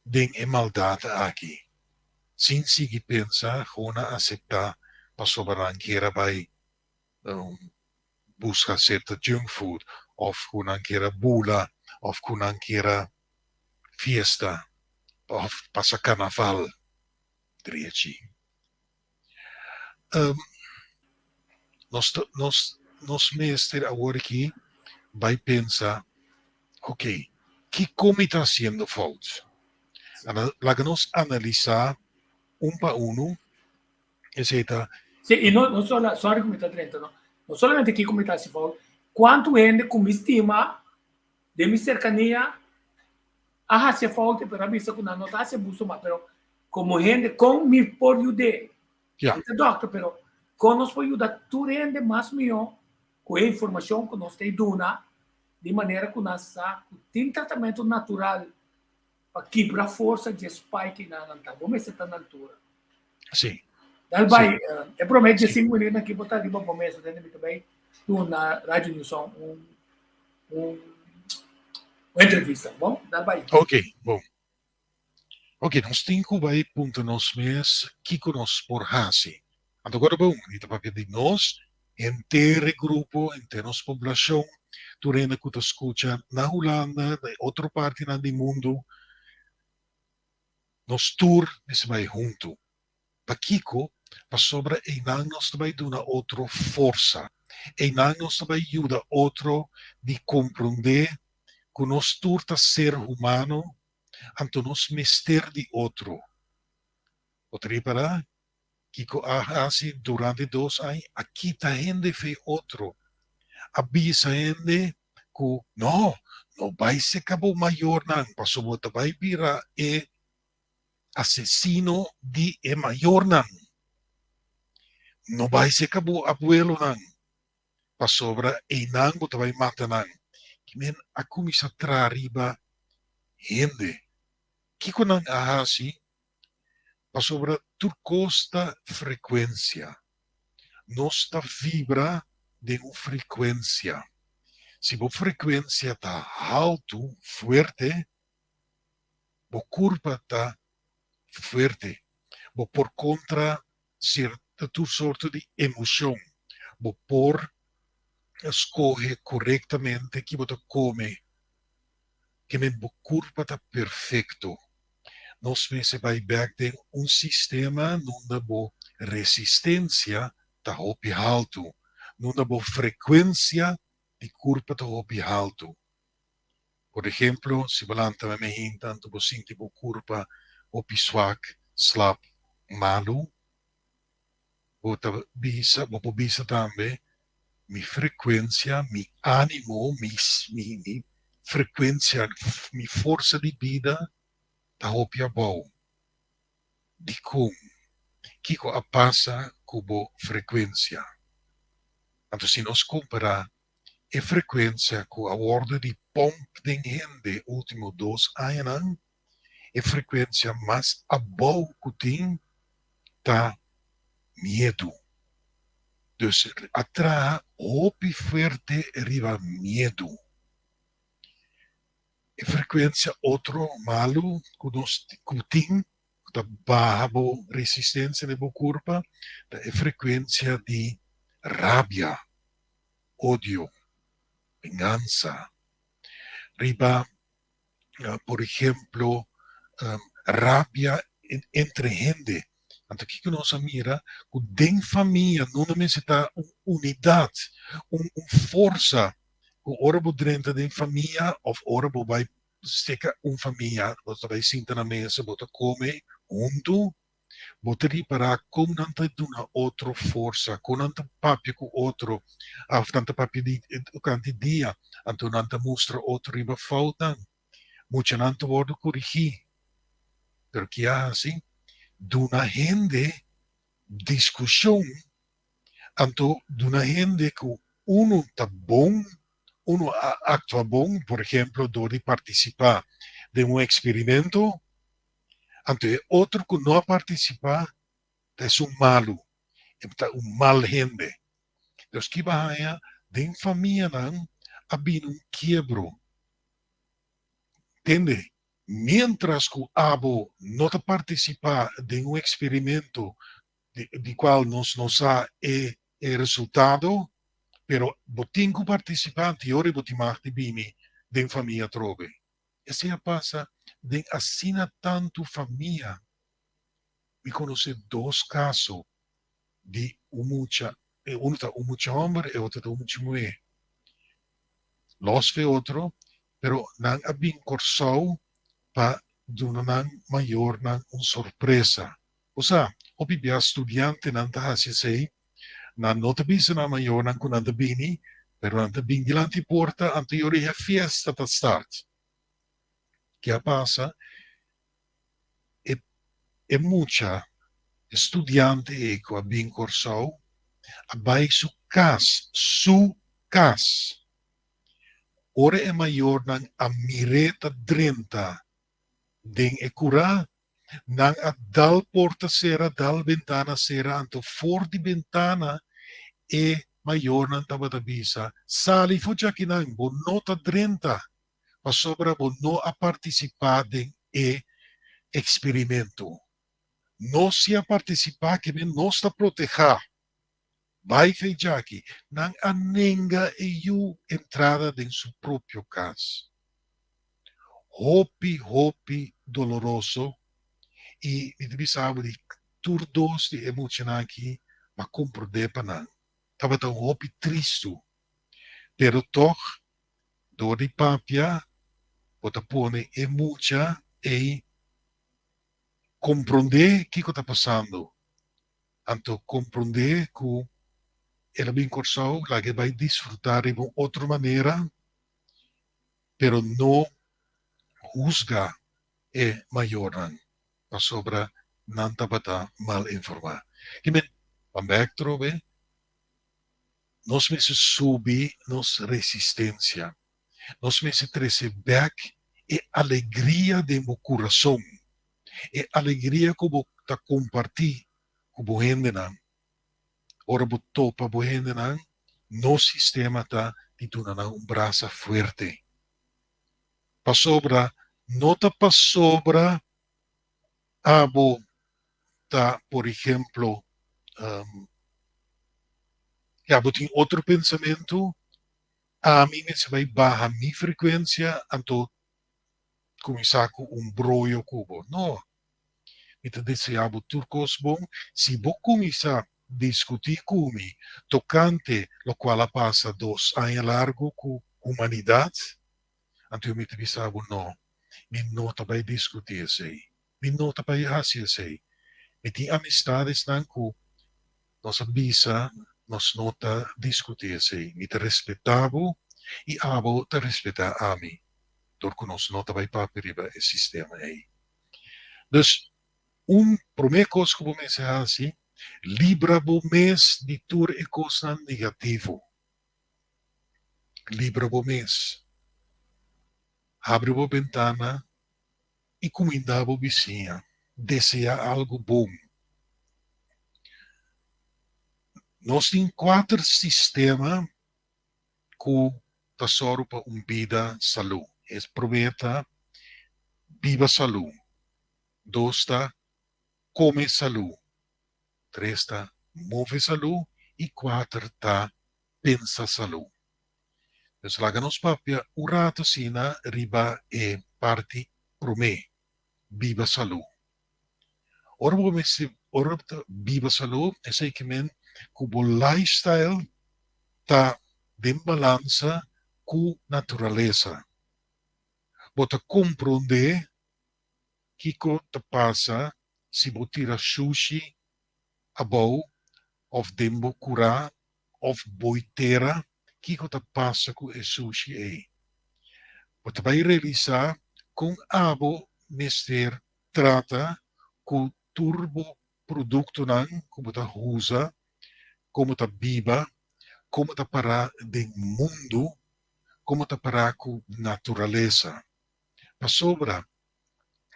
den e maldade aqui. Sem seguir pensar, Rona aceitar para sobrar que vai buscar certa junk food, ou Rona queira bula, ou Rona queira fiesta, ou passa carnaval. Triaci. Nós mestre agora aqui vai pensar, ok, que como está sendo falso? Lá que nós analisar para etc.
Sì, e non solo, sorry come sta Trento, no? Non solamente chi come sta si fa, quanto gente come stima de mi cercania, si fa per abbiamo con una nota si busto, ma però como gente con mi por ayudar.
Ja,
Doctor, pero con nos puede ayudar tu rende más mío com a informação que nós temos dona, de maneira que nós tem tratamento natural para quebrar a força de spike na altura. Vamos estar na altura.
sim,
Dal vai, é prometo de
Sim.
5 minutos aqui botar ali para começar, dentro muito bem, na Rádio Nilson, uma entrevista, bom? Dal vai.
ok, bom. Ok, nós temos que vai ponto nós mesmos que nós por hasi. Agora bom, então para pedir nós, inteiro grupo, inteira nossa população, durante que tu escuta na Holanda, de outra parte do mundo, nós tour, nós vai junto. Para Kiko, para sobre e não nós vai dar uma outra força. E não nós vai ajudar outro de compreender que nós tour tá ser humano, anto nós mister de outro. Poderia parar? Kiko assim durante 2 anos, aqui tá gente fez outro. Avisa gente que não vai ser cabo maior não, passou bota vai virar e assassino de e maior não. Não vai ser cabo abuelo não. Passou sobre e não bota vai matar não. Que men a comissa trariba gente. Kiko não assim sobre tu costa frequência. Nossa vibra de uma frequência. Se a frequência está alto, forte, a curva está forte. Por contra certa sorte de emoção. Por escolher corretamente que você come. Que a curva está perfeito. Nós se vai ver de sistema onde a resistência está alto, onde a frequência de curva está alto. Por exemplo, se você também tanto você sente a curva swak, slap, malu, você bisa também mi frequência, mi ânimo, mi frequência, mi força de vida tá opia bom. De como que a passa com a frequência. Então, se nós comparar a frequência com a ordem de pomp de gente último 2 anos, a frequência mais abaixo que tem tá medo. Então, atrás, opi forte arriba medo. A frequência outro malo que nós tem da baixa resistência da curva, a frequência de rabia, ódio, vingança. Riba, por exemplo, rabia entre gente. Então, o que nós mira? Que dentro da família não necessita unidade, uma força. Ora dentro da família, ou ora vai seca uma família, você vai sentar na mesa, você come junto, você reparar como não tem uma outra força, como não tem papi com outro, tanta papi de canto dia, então não te mostra outro riba falta, muito não te pode corrigir. Porque assim, de uma gente, discussão, então de uma gente que uno está bom, uno actua bom, por exemplo, de participar de um experimento, ante outro que não participa, é malo, é mal gente. Então, que vai de família não, havia quiebro. Entende? Mientras que o abo não participa de um experimento de qual nós há o resultado, pero botinco participante ora botimarte bimi den família trove. E assim passa den assina tanto família. Me conhece 2 casos de um está homem e outro está mulher. Los ve outro, pero não abin corsou para dar maior uma surpresa. Ou seja, o bibia estudante não está assim, na nota bisa na maior ng kunanda bini, pero nanta bingilanti porta anteriori a fiesta ta start. Kaya pasa, e e mucha estudiante eko abing Corsao abay su cas. Ora é maior ng amireta 30 ding ekura nang at dal porta sera, dal ventana sera, anto for di ventana e maior ng tabatabisa. Sali fu già kinang bonota 30 pa sobra bono a participar ding e experimento. No se a participar que men no está proteger. Vai feijaki nang anenga e you entrada em seu próprio caso. Hopi doloroso e sabe de turdos de emocionaki ma compreender panang. Tava tão hopi tristo. Pero toch, do di papia, bota pone e mucha e compreender que está passando. Anto compreender que ela bem Corsao, la que vai disfrutar de uma outra maneira, pero não juzga e maioran pa sobra nanta bata mal informar. Que men, pambek trobe, nos me se subi nos resistência, nos me se trece back e alegria de meu coração, e alegria como ta compartir com o hendenan. Ora botou para o hendenan, no sistema ta tituna um braço forte. Pa sobra, nota pa sobra, abo ta, por exemplo, abo tem outro pensamento, a mim se vai barra minha frequência, anto começar com brolho cubo. Não. Então, desse abo turcos bom, se vou começar a discutir comigo, tocante lo qual passa 2 anos largo com humanidade, anto eu me pensava, não, me nota vai discutir isso aí. Me nota vai fazer isso aí. Me tem amistades não que nós avisa, nós nota discutir isso aí. Me te respeitava e abo te respeitar a mim. Porque nós nota vai para o sistema aí. Dus, primeira coisa que eu vou mencionar assim, libra o mês de tur e coisa negativo. Libra o mês. Abre a ventana e comida a vizinha. Deseja algo bom. Nós temos 4 sistemas que tesouro para vida saúde. É prometa viva saúde. 2 está come saúde. 3 está move saúde. E 4 está pensa saúde. Então, lá nos papia, o rato sina riba e parte prome, viva saúde. Ora, viva saúde, é sei que men, o lifestyle está de balança com natureza. Bota compreender que te passa se botira sushi abou, of dembo cura, of boiteira, que te passa com o sushi aí. Você vai realizar com abo mister trata com turbo produto não, como ta usa, como ta biba, como ta para de mundo, como ta para com natureza. Para sobra,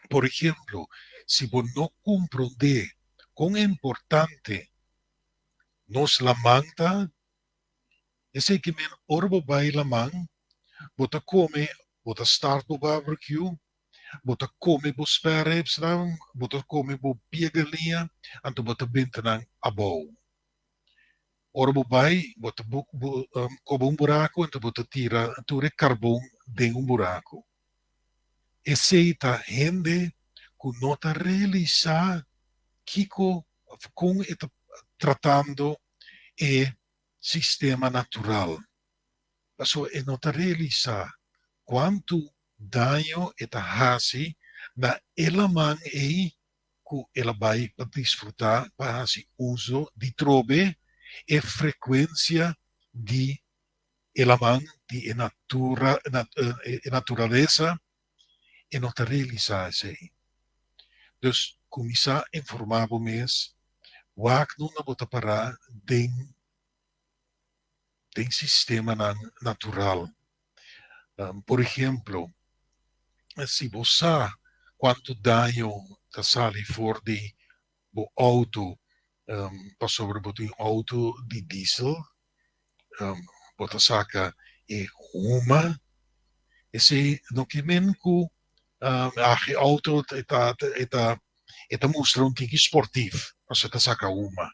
por exemplo, se você não compreender quão é importante nos lamanta, eu sei que men orbo vai lamang, bota come, bota start bo barbecue, bota come bo spare ribs lang, bota come bo piegalinha, anto bota bintanang abou. Orbo vai, bota como buraco, anto bota tira ture carbon de buraco. E sei ta rende com nota realizar Kiko com está tratando e sistema natural. Mas é nota realizar quanto dano está fazendo na elaman e que ela vai para desfrutar para fazer uso de trobe e frequência de elaman de natureza e nota realizar isso aí. Dus começar a informar mes, wak não na bota para den sistema natural. Por exemplo, se você quanto dano está sali for de bo auto, passou sobre um auto de diesel, bota saca e uma, esse documento a auto eta mostra um tique esportivo, você está saca uma.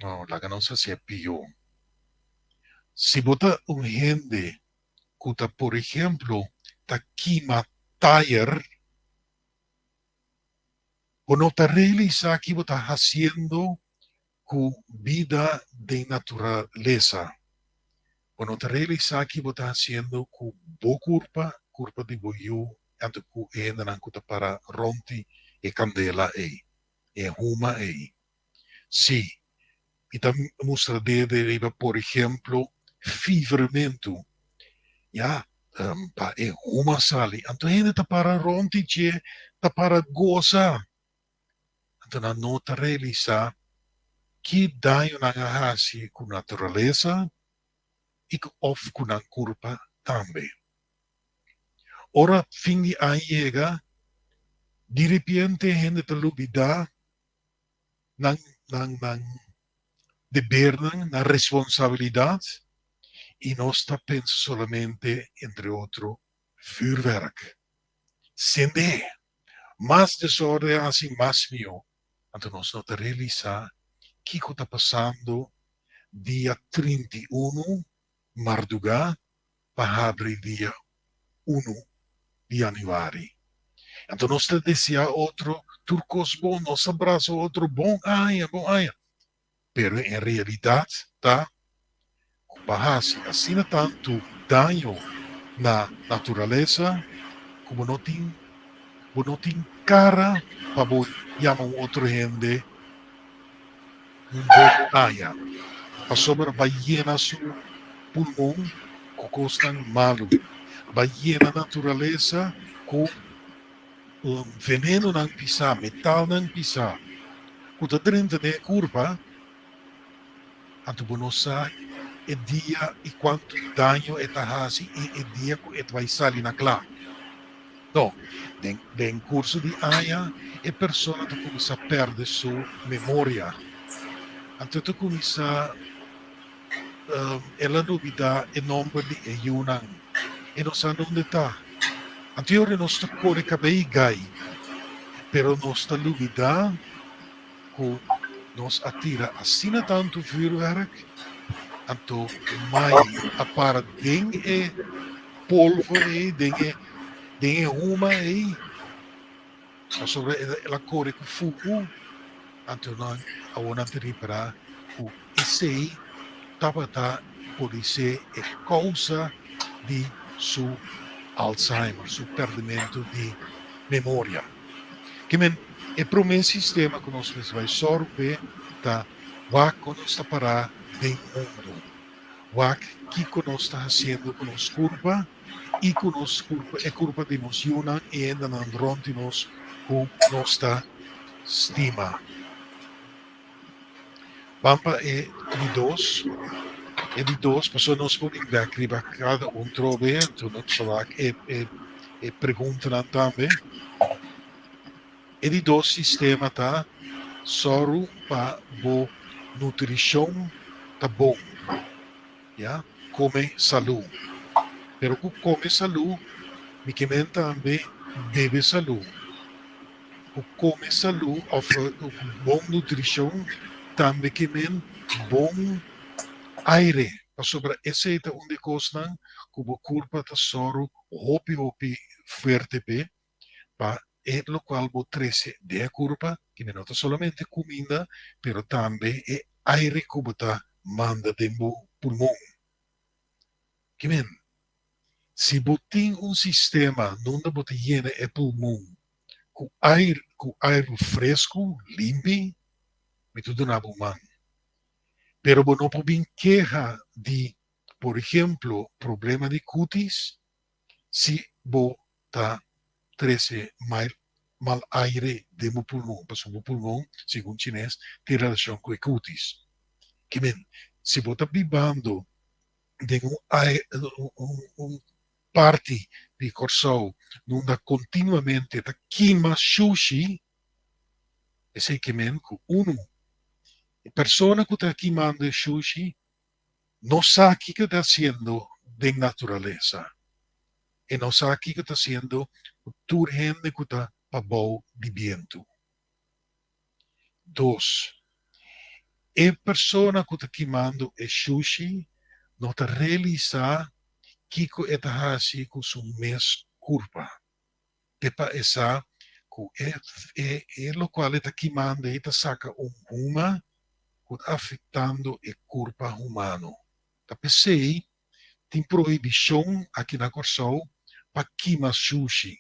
Não, lá não se é pior. Se bota gente que, por exemplo, tá queima tire, ou não está realizando que está fazendo com vida de natureza. Ou não está realizando que está fazendo com boa culpa de boiú, anto que ainda não está para ronti e candela aí, e ruma aí. Sim, e também mostra de por exemplo, fivramento. Ja, pa e uma sali. Anto ainda tá para ronti che, tá para goza. Anto na nota realizar que daño na hasi com natureza e of com a culpa também. Ora fim de chega, de repente gente te lubida nang deber na responsabilidade e nós está pensando solamente, entre outros, vuurwerk. Sende, mais desordem assim, mais mio. Então nós não realizar que está passando dia 31 Marduga para abrir dia 1 de januário. Então nós deseja outro turcos bom, nós abraço outro bom aia. Pero em realidade, tá? Bahasi, assim tanto dano na natureza, como não tem cara para chamar outro gente bom aia. A sobra ballena su pulmão, com costan malo. Ballena natureza, com veneno não pisar, metal não pisar. Quando dentro de curva, anto bonosa e dia e quanto dano está fazendo e dia que vai sair na clara. Então, em curso de aia, a pessoa começa a perder sua memória. Então, começa ela duvida e nome de Yunan. E não sabe onde está. Anterior nós está corre cabei gai. Pero nós está duvida que nós atira assim tanto vuurwerk. Anto mai a para den e polvo e den e uma e sobre la corre com fogo. Anto não a uma para o esse tabata por ser a causa de seu Alzheimer, seu perdimento de memória. Que men é para um sistema que nós vai sorver da quando está para do mundo. O que nós está fazendo com nossa curva e com nossa curva é curva de nós Yunan e ainda não ronde nós com nossa estima. Pampa é de dois. E di dos personas con il cada un trove, non so e preguntano também. E di dos sistema tá soru pa bo nutrição tá bom. Ja, come saúde. Pero come saúde, mi que também bebe saúde. O come saúde offre bom nutrição, também que bom aire, sobre esse é onde costa como curva da soro hopi fuerte pe pa e lo qual bo 13 de curva que não é somente comida, pero também é aire como tá manda dentro pulmão. Que men, se botin sistema onde bote llena é pulmão com aire fresco, limpo, me tudo na bom. Pero não podem quejar de, por exemplo, problema de cutis, se bota 13 mal aire de meu pulmão. Porque meu pulmão, segundo chinês, tem relação com o cutis. Que men, se você está bebendo de um parte de corsão, não dá continuamente, está queima sushi, esse que men, a pessoa que está queimando sushi, não sabe o que está fazendo de natureza. E não sabe o que está fazendo por gente que está para bom de vento. 2. A pessoa que está queimando o sushi não está realizando que está fazendo com sua mesma curva. Depa essa que é o qual está queimando e está saca ruma que está afetando a curva humana. Tá pensei, tem proibição aqui na Corsol para queimar sushi.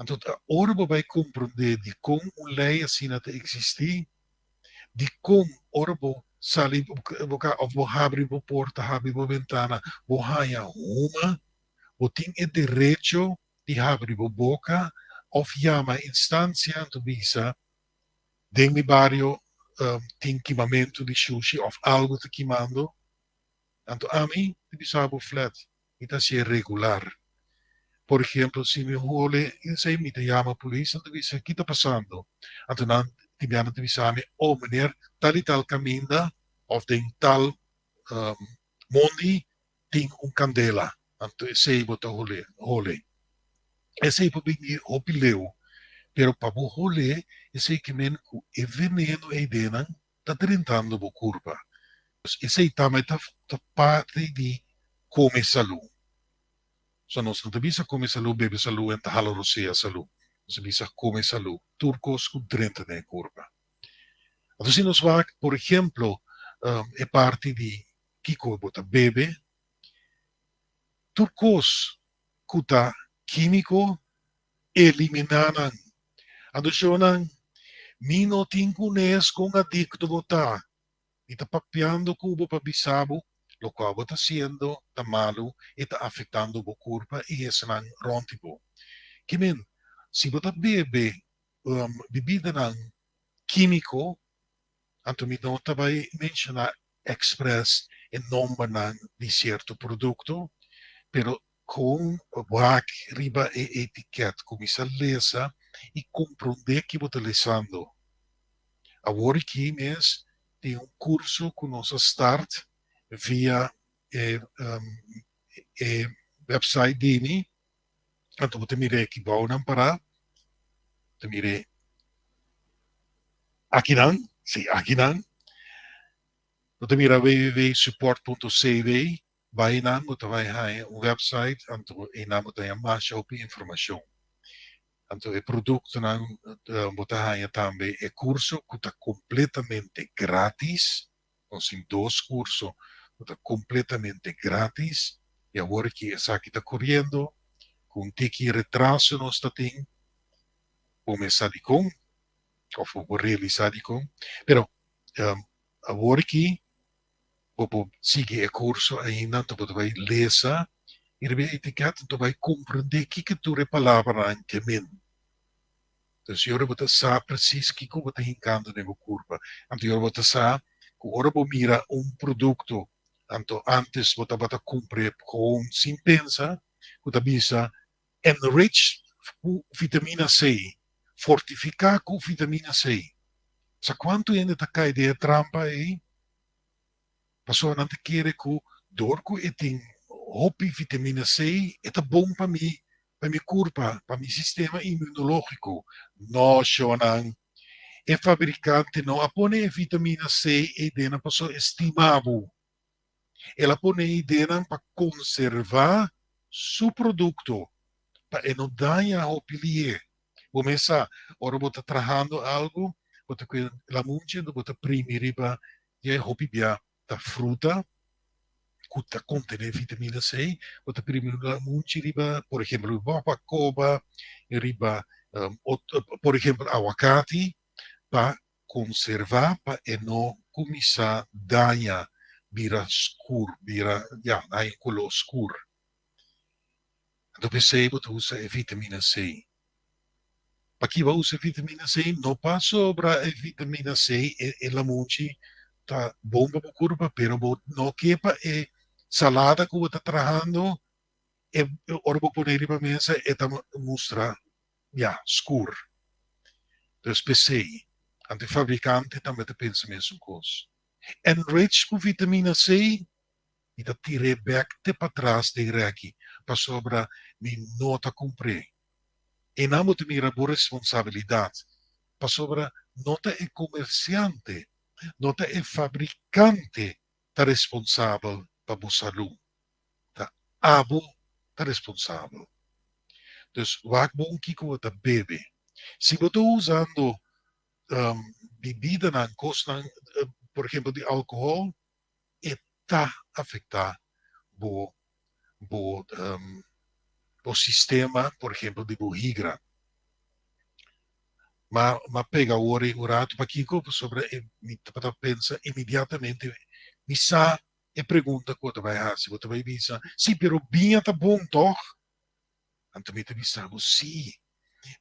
Então, agora você vai compreender de como uma lei assim não existe, de como agora você sabe, você abre a porta, abre a ventana, você há uma, você tem o direito de abrir a boca, ou chama a instância, então, visa, de meu bairro, tem queimamento de sushi, ou algo está queimando. Então, a mim, eu flat, então, se é regular. Por exemplo, se me role, sei me chama a polícia, então diz, o que está passando? Então, não, ti mi hanno avisado, oh, meneer, tal e tal caminda, ou tem tal mondi, tem candela. Então, sei botar role. Esse é para mim, o pileu. Pero para o role, esse que men, é veneno e dena, está tentando a curva. Esse também está parte de comer saúde. So, não se bisa come salu, bebe salu, en tahalo rosia salu. Se bisa come salu. Turcos com 30 de curva. Então, se nos vai, por exemplo, é parte de Kiko bota bebe, turcos kuta químico eliminanan. Ando shonan, mino tinkunes com adicto botar. E está papeando cubo para bisabo, lo qual está haciendo está malo e está afetando a curva e esse não rontibo. Que men, se você bebe bebida não químico, então me não vai mencionar express em nome de certo produto, pero com back riba e etiqueta, começa a ler e compreender que você está lendo. Agora aqui mesmo, tem curso que nós start via website dini. Então, você mire aqui, baunan para. Você mire aqui não. Sim, aqui não. Você mira www.support.cv. Vai na, você vai a website. Então, e na, você tem mais informação. Então, o produto não, você também é curso que está completamente grátis. Então, são 2 cursos que está completamente grátis. E agora que essa aqui está correndo, com um tique retraso não está tendo, começar com, ou vou realizar com, pero agora que vou seguir o curso ainda, então você vai ler e a etiqueta, então vai compreender o que tu é palavra em que men. Então, se você sabe preciso o que você está encantando na curva, então você sabe que agora você mira produto, então antes você vai comprar com sem pensar, você bisa enrich com vitamina C, fortificar com vitamina C. Sa quanto ainda cai de trampa aí? Pessoa não te quer que dorco e tem hopi vitamina C, é bom para mim, para minha curva, para meu sistema imunológico. Não, Shonan. E fabricante não põe vitamina C e dena pessoa estimável. Ela põe dena para conservar seu produto, para não danhar a opilier. Começa, ora você trabalhando algo, você que la munche, você primeiro para e hopibia da fruta, que contém vitamina C, você primeiro la munche riba, por exemplo, babacoba, riba, por exemplo, aguacate, para conservar, para não começar a danhar, vira escuro, vira, aí color escuro. Então, você usa a vitamina C. para que vai usar vitamina C, não passa sobre a vitamina C e la munchi tá bom para curva, pero não quepa é salada que está trabajando e ora vou poner para mesa e tá mostra ja, escuro. Dus PC, ante fabricante também pensa mesmo coisa. Enrich com vitamina C, e da tire back para trás de aqui, para sobra mi nota comprei. E não muito mira boa responsabilidade, para sobra nota é comerciante, nota é fabricante, tá responsável para a saúde, tá abo tá responsável. Dus waar bom que você bebe. Se você está usando bebida na costa, por exemplo, de álcool, está afetar o sistema, por exemplo, de barriga. Mas pega o rato para que sobre para pensar imediatamente, me sa e pergunta quanto vai fazer, você vai pensar, sim, pero bem tá bom, toch? Então me pensava, sim,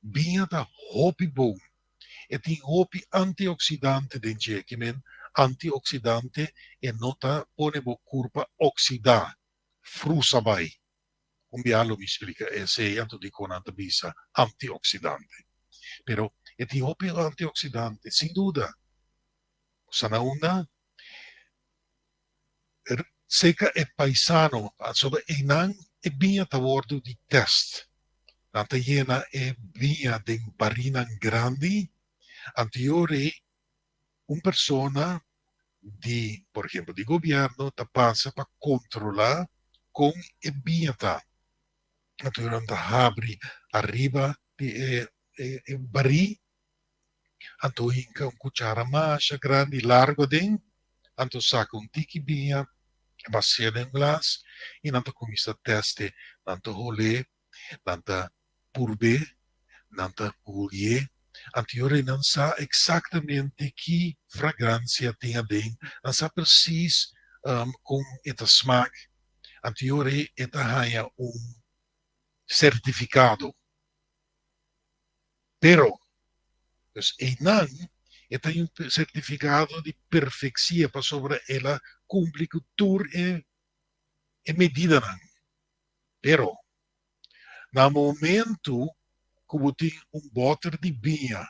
bem tá hobby bom. E tem hobby antioxidante dentro que men antioxidante e nota pone bo curva oxidar, frusa vai. Bialo mi explica, se anto di con bisa antioxidante. Pero e tem hobby antioxidante, sem dúvida. Sana una seca e paisano, sobre enan e binha tawordo di test. Nanta jena e binha den barinan grandi, anteriore un persona di, por ejemplo, di gobierno ta passa para controlar con e binha. Anteriore habri arriba di bari, anto inca un cuchara masha grande, largo den, anto saca un tiki binha, bacia em glas, e nanto começa a teste, nanto rolê, nanta purbe, nanta pulje, anteriore não sabe exatamente que fragrância tem dentro, não sabe precis com esta smaak, anteriore esta ganha certificado. Pero, dus não, esta tem certificado de perfeição para sobre ela cumprir cultura e medida não. Pero, no momento que você tem boter de binha,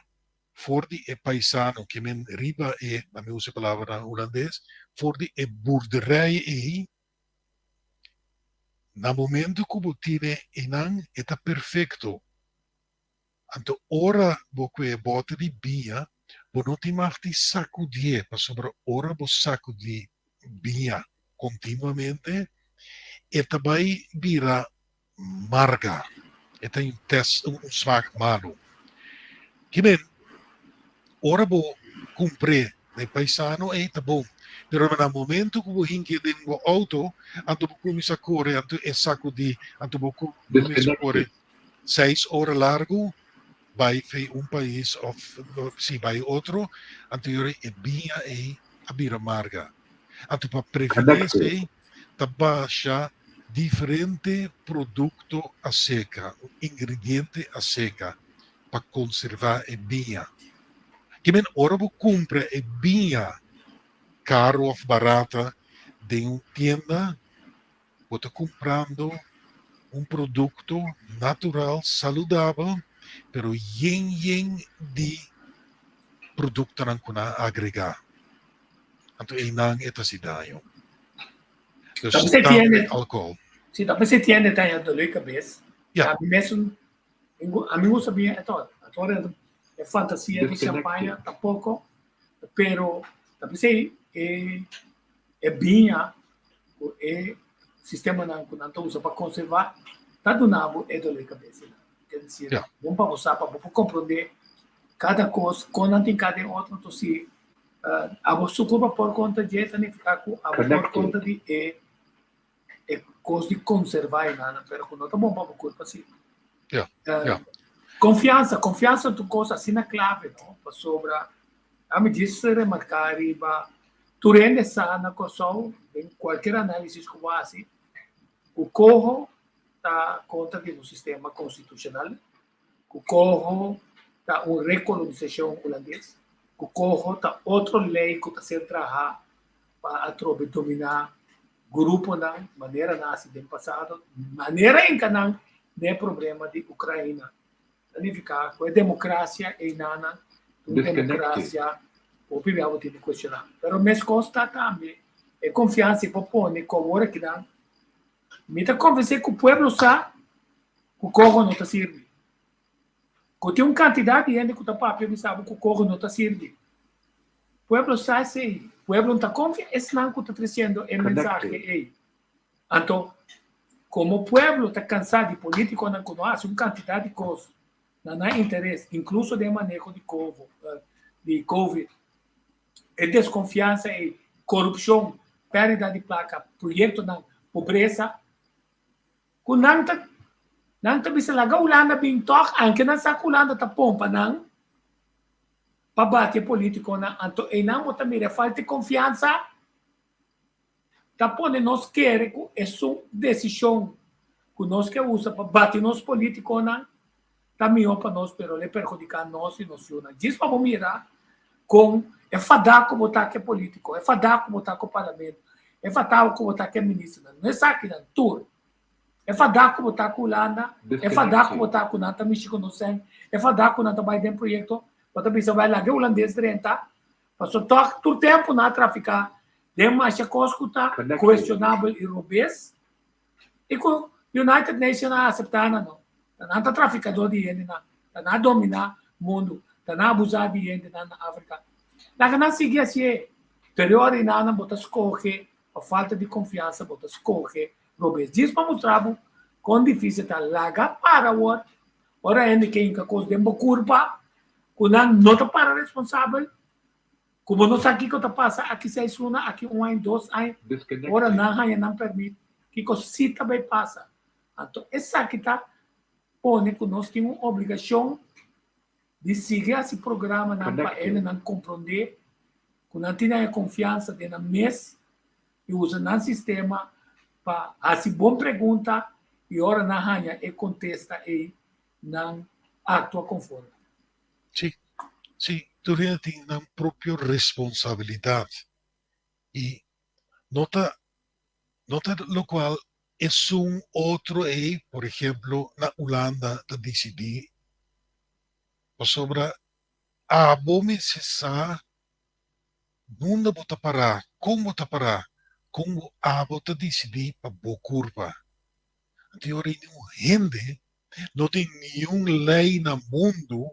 for die paisano, que men riba na me usa a palavra holandês, for die boerderij no momento que você tem enan, está perfeito. Então, ora você boter de binha, você não tem mais de sacudir, para sobre ora você sacudir binha continuamente, e também vira marga. E tem um smaak malo. Que men, ora vou cumprir de paisano e tá bom. Pero no momento que vou hinque dentro do auto, anto vou começar a correr, anto é saco de, anto vou começar a correr 6 horas largo, vai um país, ou sim, vai outro, anterior é binha e a bira marga. Anto para prevenir, tá baixa diferente produto a seca, ingrediente a seca, para conservar a binha. Que men ora vou comprar a binha caro ou barata de uma tienda, vou estar comprando produto natural, saudável, pero yen de produto não kuna agregar. Então, não é essa ideia. Dus
Você tiene
álcool.
Sim, talvez você tenha detalhe da lei cabeça.
Ja.
A mim mesmo, a mim gosta bem, agora é fantasia de champanhe, tampouco, pero talvez é bem o sistema que não usa para conservar, tá do nabo é da lei cabeça. Quer dizer, vamos para usar para compreender cada coisa, quando tem cada outro, então se a você culpa por conta de essa, nem ficar com a por conta de coisa de conservar nada, pero quando tá bom para culpa assim. Confiança tu coisa assim na clave, não? Para sobra, a me disse remarcar riba, tu rende sana coisa em qualquer análise que você assim, o corro tá contra do sistema constitucional, o corro tá uma recolonização holandesa, que corre tá outra lei que está sendo trabalhada para dominar grupo na maneira nasce do passado, maneira em que não é problema de Ucrânia. Significa que a democracia é nana, uma democracia, o primeiro tem que questionar. Mas me consta também, é confiança para pôr como hora que dá. Me tá conversando com o povo, sabe? Que o corro não está servindo. Que tem uma quantidade de gente que está para sabe que o corro não está servindo. O povo sabe sim. O povo não está confiando, esse não está trazendo a mensagem aí. Então, como o povo está cansado de político, não conhece uma quantidade de coisas, não há interesse, incluso de manejo de Covid, é desconfiança e corrupção, perda de placa, projeto na pobreza, que não está bisa laga Holanda bem toque, anche não sabe Holanda está pompa não, para bater político na, então e não também falta de confiança. Tá pondo nós queremos que essa decisão que nós que usa para bater nos políticos não tá melhor para nós, pero le perjudicar nós e nós não. Diz para mirar com é fadar como tá que é político, é fadar como tá que o parlamento, é fadar como tá que é ministro, não é saque não, tudo. É fadar como tá com Holanda, é fadar como tá com nata Michigan no sen, é fadar com nata Biden projeto, para também você vai lá que o holandês renta, passou todo tempo na traficar. Demais a coisa que está questionável e robês. E com o United Nations não aceitar, não. Não está traficador de gente, não. Não dominar o mundo. Não abusar de gente na África. Não seguir assim. Anterior e nada, bota escorrer. A falta de confiança, bota escorrer. Robês. Diz para mostrar quão difícil está larga para o outro. Ora, ainda que a coisa de uma curva, que não está para responsável. Como nós aqui que passa, aqui 6 anos, aqui 1 ano, 2 anos, agora não permite, que coisa também passa. Então, essa aqui está, onde nós temos uma obrigação de seguir esse programa para ele não compreender, que não tenha confiança na mês e usa no sistema para fazer boa pergunta e ora não ganha e contesta e não atua conforme.
Sim, sim. Turina tem a própria responsabilidade e nota lo qual é outro por exemplo, na Holanda de decidir sobre a bom cessar não bota parar, como bota parar, como a bota decidir para boa curva. Teoria não rende, não tem nenhuma lei no mundo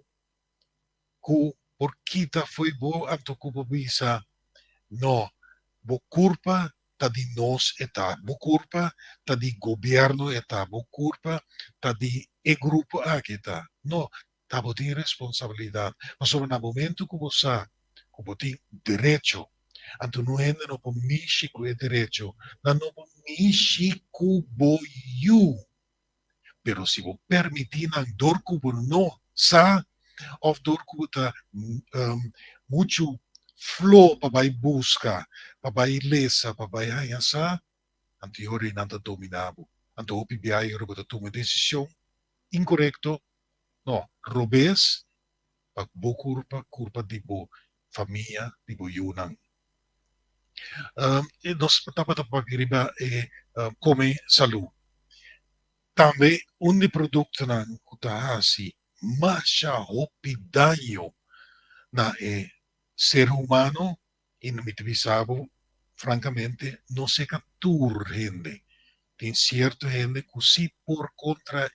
que por kita foi bo anto kubo bisa no bo culpa ta di nos eta bo culpa ta di governo eta bo culpa ta di e grupo akita no ta bo ti responsabilidad mas sobre na momento kubo sa kubo ti derecho anto no ende no po mishi ku e derecho na no po mishi kubo you pero si bo permitinan dor kubo no sa of door kuta muito flow para busca, para lesa, para essa, anterior nada dominado, anto o PBI robota toma decisão incorrecto, no, robes, para bo curpa de bo família, de bo yunan. E nós estamos para riba come saúde. Também produto na kuta assim masha hopi daño na ser humano inimitabilizado, francamente, no se captura gente. Tem certo gente que se por contra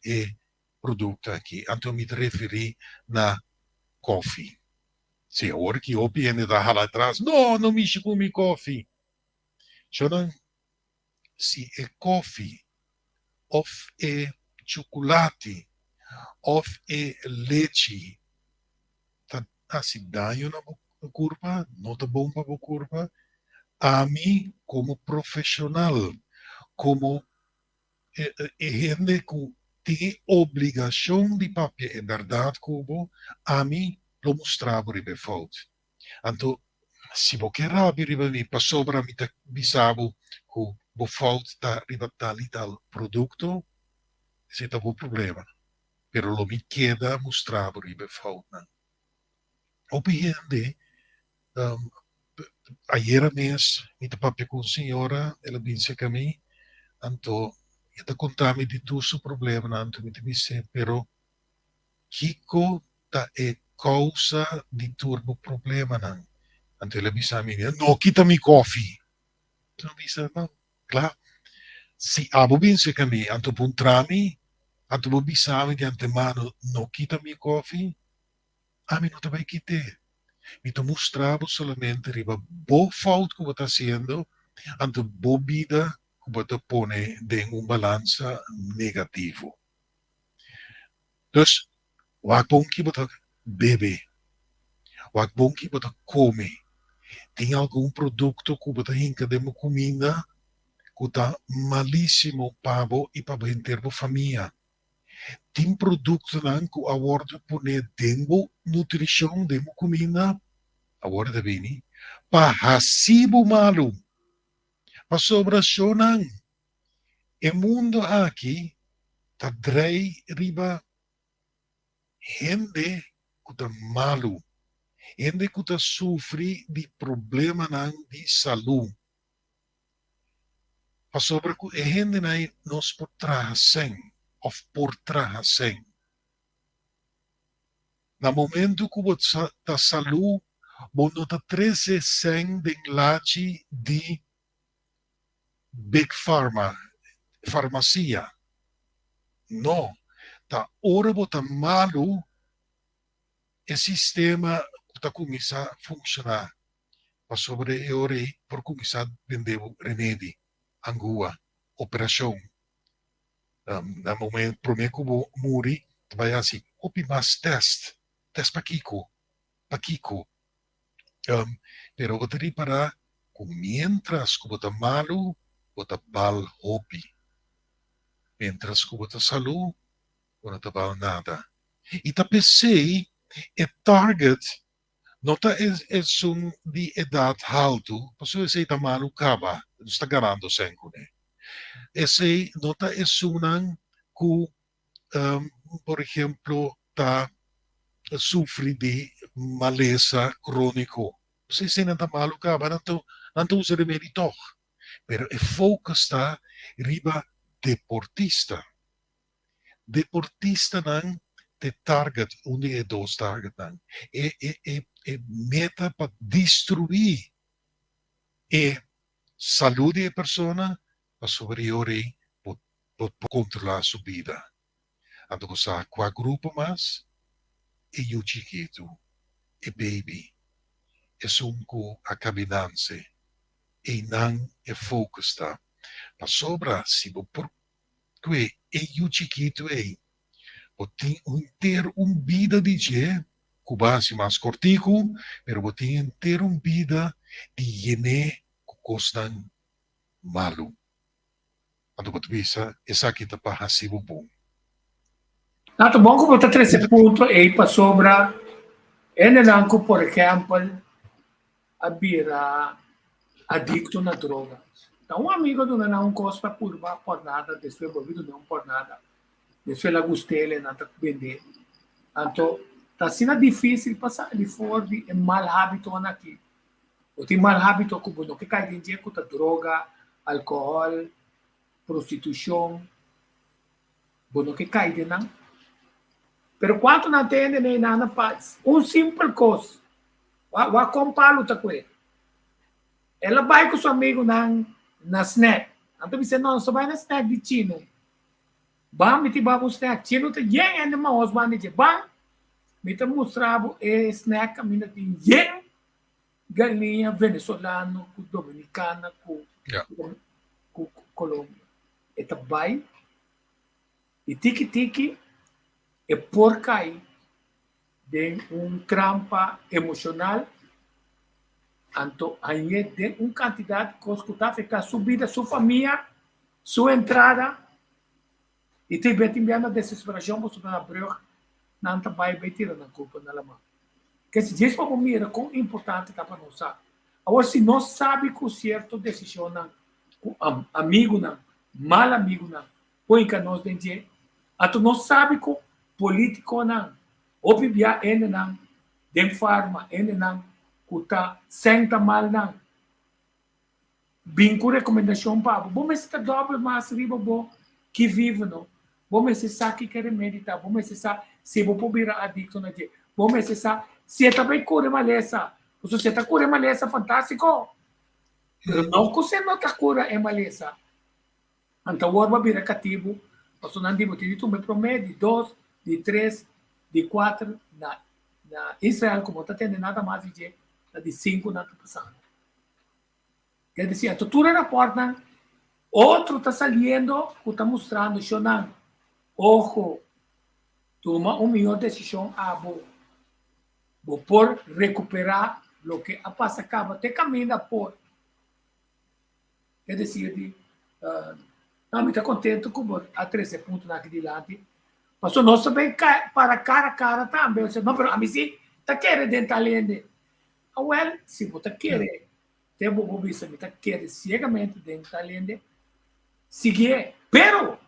produto aqui. Então me referi na coffee. Se agora que eu viene da hala atrás, não me come coffee. Então, se é coffee, ou é chocolate, of leche hace daño na curva, não está bom para a curva. A mim, como profissional, como gente que tem obrigação de papel, é verdade, como a mim, lo mostrava ribe falta. Então, se você quer ribe mim, para sobra me bisabo que o falta da ribe tal produto, esse é o problema. pero lo me queda mostrado ribe fout nan. Opende, ayer mes, mi te papia con signora, ela disse que mim, anto, ela contame de tu su problema, anto mi te disse, pero, Kiko ta é causa de turbo problema nan. Anto ela disse a mim, no, quita mi coffee. Então disse, não, claro, se abo disse que mim, anto puntrami, anto bo bisami de antemano, no quita mi coffee, a mim não te vai quitar. Me te mostrava solamente riba bo fout que você está haciendo, anto bo vida que você pone em balança negativo. Dus, wak bom que você bebe, wak bom que você come, tem algum produto que você hinca de comida que está malíssimo pavo e para vender para família. Tem produto que agora pone dentro nutrição de comida, agora bem, para recibo malo, para sobração não. O mundo aqui está drei riba gente que está malo, gente que está sofre de problema não de saúde. Para sobre gente não nos por trás sem, ou por trás sem. No momento que você está saúde, você está 13 sem de laje de Big Pharma, farmácia. Não. Tá hora bota malo o sistema está começar a funcionar para sobre a hora por começar a vender remédio, angua, operação. No momento para mim como muri vai assim, opi mais test para Kiko. Pero você tem para mientras que você malo, você bal hopi. Mientras que você saúde, não te vale nada. E tá pensei, o target não é um de idade alta, porque esse tá malu acaba, está ganhando sempre. Esse não é um que, por exemplo, tá sofre de maleza crônico. Esse não tá malu acaba, não usa remédio toch. Pero o foco está riba deportista. Deportista não te target, onde é dois target não. É meta para destruir a saúde da pessoa para sobreviver, para controlar sua vida. Então, você há quatro grupos mais, e o chiquito, e baby, é com a caminância, e não é foco está. Para sobra, se você que é o chiquito é tem ter vida de je cubasi mais cortico, pero tem ter vida de jene que costan malo. Quando você visa, essa aqui tá para recibo bom.
Nato bom que você traz esse ponto aí para sobra, não por exemplo, a bira adicto na droga. Então, um amigo do não gosta por nada, desfez envolvido não por nada, desfez a gostele, não está vender. Então, está sendo difícil passar de fora de mal hábito aqui. O tem mal hábito que não que cai dentro de droga, álcool, prostituição, não que cai dentro. Pero quanto não tem nem nada faz, simples coisa, o comparo tá com ele. Ela vai com seu amigo na snack. Então, você não só vai na snack de chino. Bam, me tiba com snack. Chino te yen ainda mais bam de bam. Me te mostrava snack, me te yen galinha venezuelano, com dominicana, com Colômbia. E vai e tiki e por cair de trampa emocional. Então, aí tem uma quantidade de coisas que está ficando subida, sua família, sua entrada, e tem a desesperação, você está na briga, não está vai tirar na culpa na mão. Que se diz para mim, era quão importante está para nós. Agora, se nós sabemos que certo decisão, amigo, mal amigo, põe que nós dentro, então nós sabemos que politiko na opibia ene nang den farma ene nang kuta senta mal nang binco recomendação para bom mas está dobre mas riba bo que vive no bom mas se sabe que remediar bom mas se bo pobira adicto na je bom mas se também cura malesa você está cura malesa fantástico pero não que você não está cura é malesa então o orba vira cativo você não digo te dito me promete de 2 de 3 de 4 na Israel como está tendo nada mais de 5 na passando. Quer dizer, a tortura na porta, outro está saliendo, está mostrando, Shonan, ojo, toma uma melhor decisão, por recuperar o que a passa acaba, te caminha por. Quer dizer, não me está contente com a 13 pontos naquele lado, mas nós também para cara a cara também, não, mas a mim sim, está querendo dentro além. Well, se você quer tem bobo bisa mita quer cegamente dentro da lente seguir pero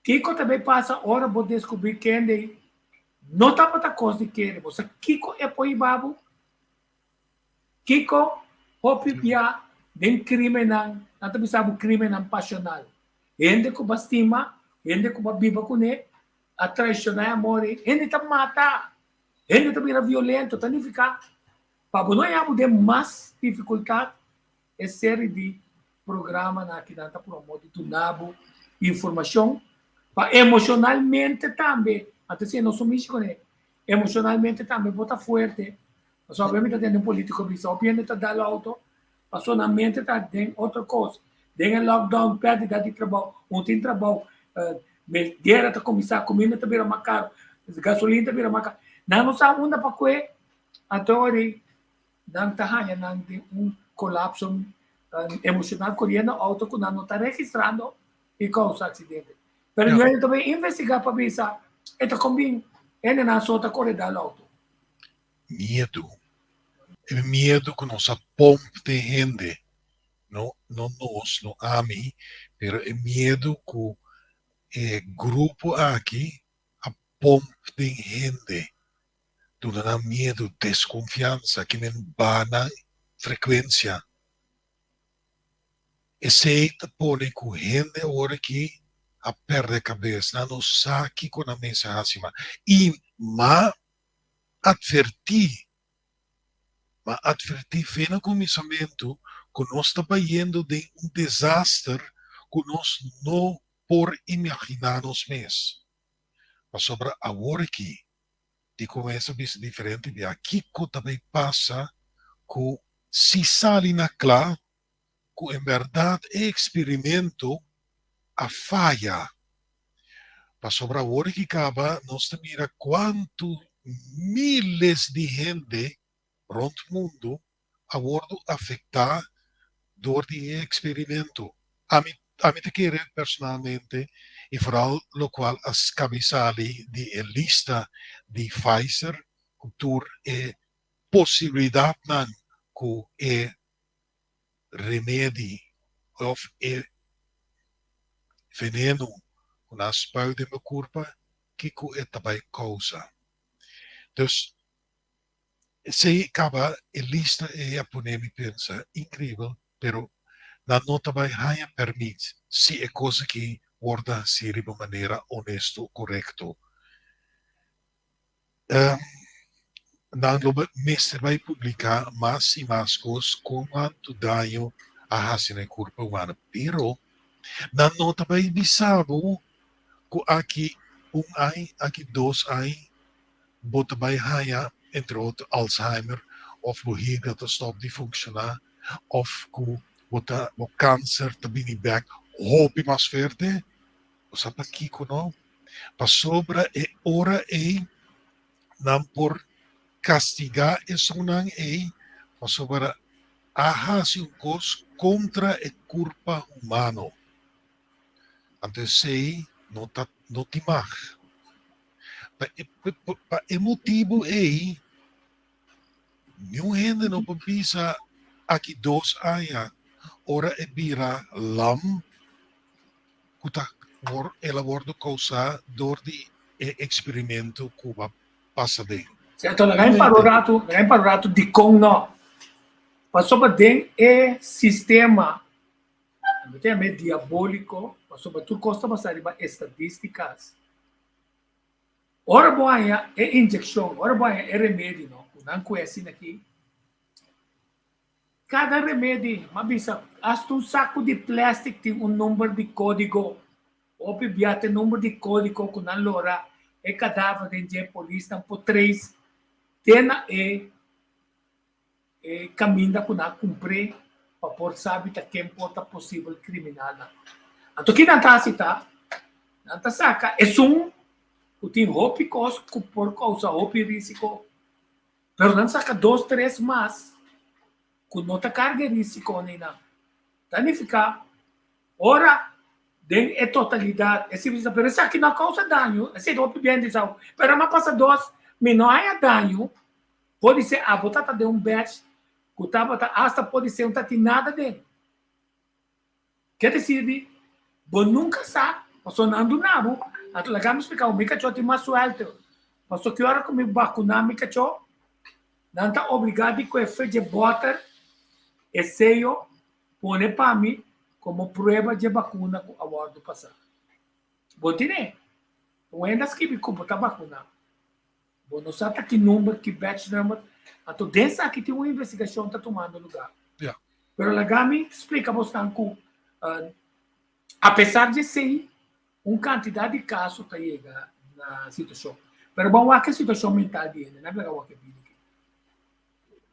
Kiko também passa hora vou descobrir quem não tá para coisa de querer você Kiko é poi babu Kiko opipia den crime não bisa bu crime não passional ende ko bastima ende ko biba ko ne a traicionar amore ende tá mata ende tá vira violento tá ficar para nós ter mais dificuldade é série de programa na que dá promover do nabo informação para emocionalmente também até se não somos com emocionalmente também bota forte mas obviamente tem um político que só obviamente tá dando auto passou na mente tá tem outra coisa tem lockdown perde de trabalho tem trabalho guerra tá começar comida tá vira mais caro gasolina tá vira mais caro não sabe onde para que até dan tahanyan ng colapso emocional koreano auto ko na não está registrando e causa acidente. Pero yun também investigar para bisa ito combin ene na sota corredal auto.
Medo. É medo que nos pompe de gente. Não nós, não a mim, pero é medo que o grupo aqui a pompe de gente. Tu dá medo, desconfiança, que nem bana frequência. E se te põe com gente agora que a perde a cabeça, não sabe com a mensagem. E advertir fez no começamento que nós estamos indo de desastre que nós não por imaginar-nos mesmos. Mas sobre agora que de começa a ser diferente de aqui que também passa que se sale na clara que em verdade é experimento a falha. Mas sobre a hora que acaba, nós mira quanto miles de gente rond o mundo a bordo afetar door die experimento. A mim te querer personalmente e vooral lo qual as cabezali de lista de Pfizer cultur e possibilidade nan ku e remédio of e veneno na spuit in mijn corpo que é também causa. Dus se acaba a lista e a poner me pensa incrível, pero na nota vai raia permite se é coisa que worda se de maneira honesto, correto. Dan lobe meester vai publicar mais e mais coisas com quanto daño a hace na corpo humano, pero na nota vai bisabo que aqui aqui dois ai bota vai raia entre outros Alzheimer of beheerder te stop die functionar of ku bota o câncer te bini back hope mas verde o sapa kiko no pa sobra e ora e nam por castigar e sonang e pa sobra ahas un cos contra e culpa humano ante sei no ti mag pa emotivo e New gente não precisa aqui 2 anos, ora é vira lam, ela wordt causada door die experimento Cuba passa din.
Certo, naging parorato di kung no. Pasó ba din sistema, é diabólico, pasó ba tu costa ba sa riba estadísticas. Ora boa injeção, ora boa remédio, no? Não conhecem aqui. Cada remédio, mabisa, hasta saco de plástico tem número de código. O pibiate número de código com a lora cadáver de polícia por 3. Tena caminha com a cumprir para por saber quem pode possível criminal. Então aqui na tacita, na saca é que tem roupa por causa roupa risco, pero não saca 2, 3 mais. Com nota carga risco nina. Danifica, ora, den é totalidade, é simples, pero isso aqui não causa dano, é ser roupa bem desal, pero não passa 2, mas não há dano, pode ser a botata de batch, que hasta pode ser tatinada dele. Quer dizer, bom nunca sabe, passou nando nabo, ato lagamos explicar o micacho tem mais suelto, passou que hora comigo vacunar micacho, não está obrigado a fazer de butter, e seio, pone para mim, como prova de vacuna com a hora do passado. Bom, tem, não é das que me computa vacuna. Bom, não sabe que número, que batch number, então dessa aqui tem uma investigação que está tomando lugar.
Yeah.
Pero lagami explica bastante que, apesar de ser quantidade de casos que chega na situação, pero bom, a situação mental dele, não é o que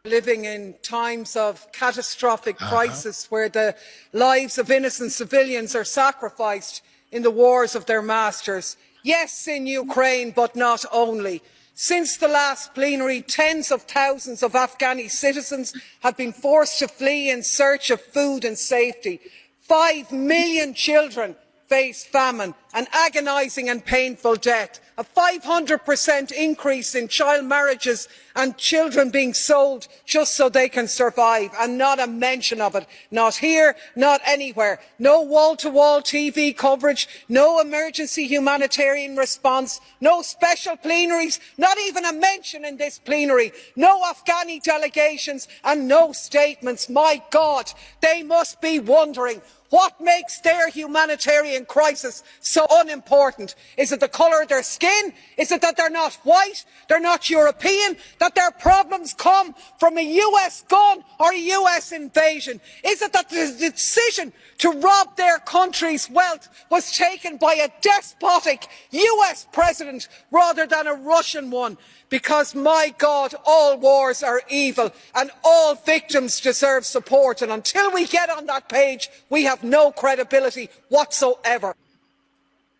Living in times of catastrophic crisis where the lives of innocent civilians are sacrificed in the wars of their masters. Yes, in Ukraine, but not only. Since the last plenary, tens of thousands of Afghani citizens have been forced to flee in search of food and safety. 5 million children face famine, an agonising and painful death, a 500% increase in child marriages and children being sold just so they can survive, and not a mention of it, not here, not anywhere. No wall-to-wall TV coverage, no emergency humanitarian response, no special plenaries, not even a mention in this plenary, no Afghani delegations and no statements. My God, they must be wondering, what makes their humanitarian crisis so unimportant? Is it the colour of their skin? Is it that they're not white? They're not European? That their problems come from a US gun or a US invasion? Is it that the decision to rob their country's wealth was taken by a despotic US president rather than a Russian one? Because, my God, all wars are evil and all victims deserve support. And until we get on that page, we have no credibility whatsoever.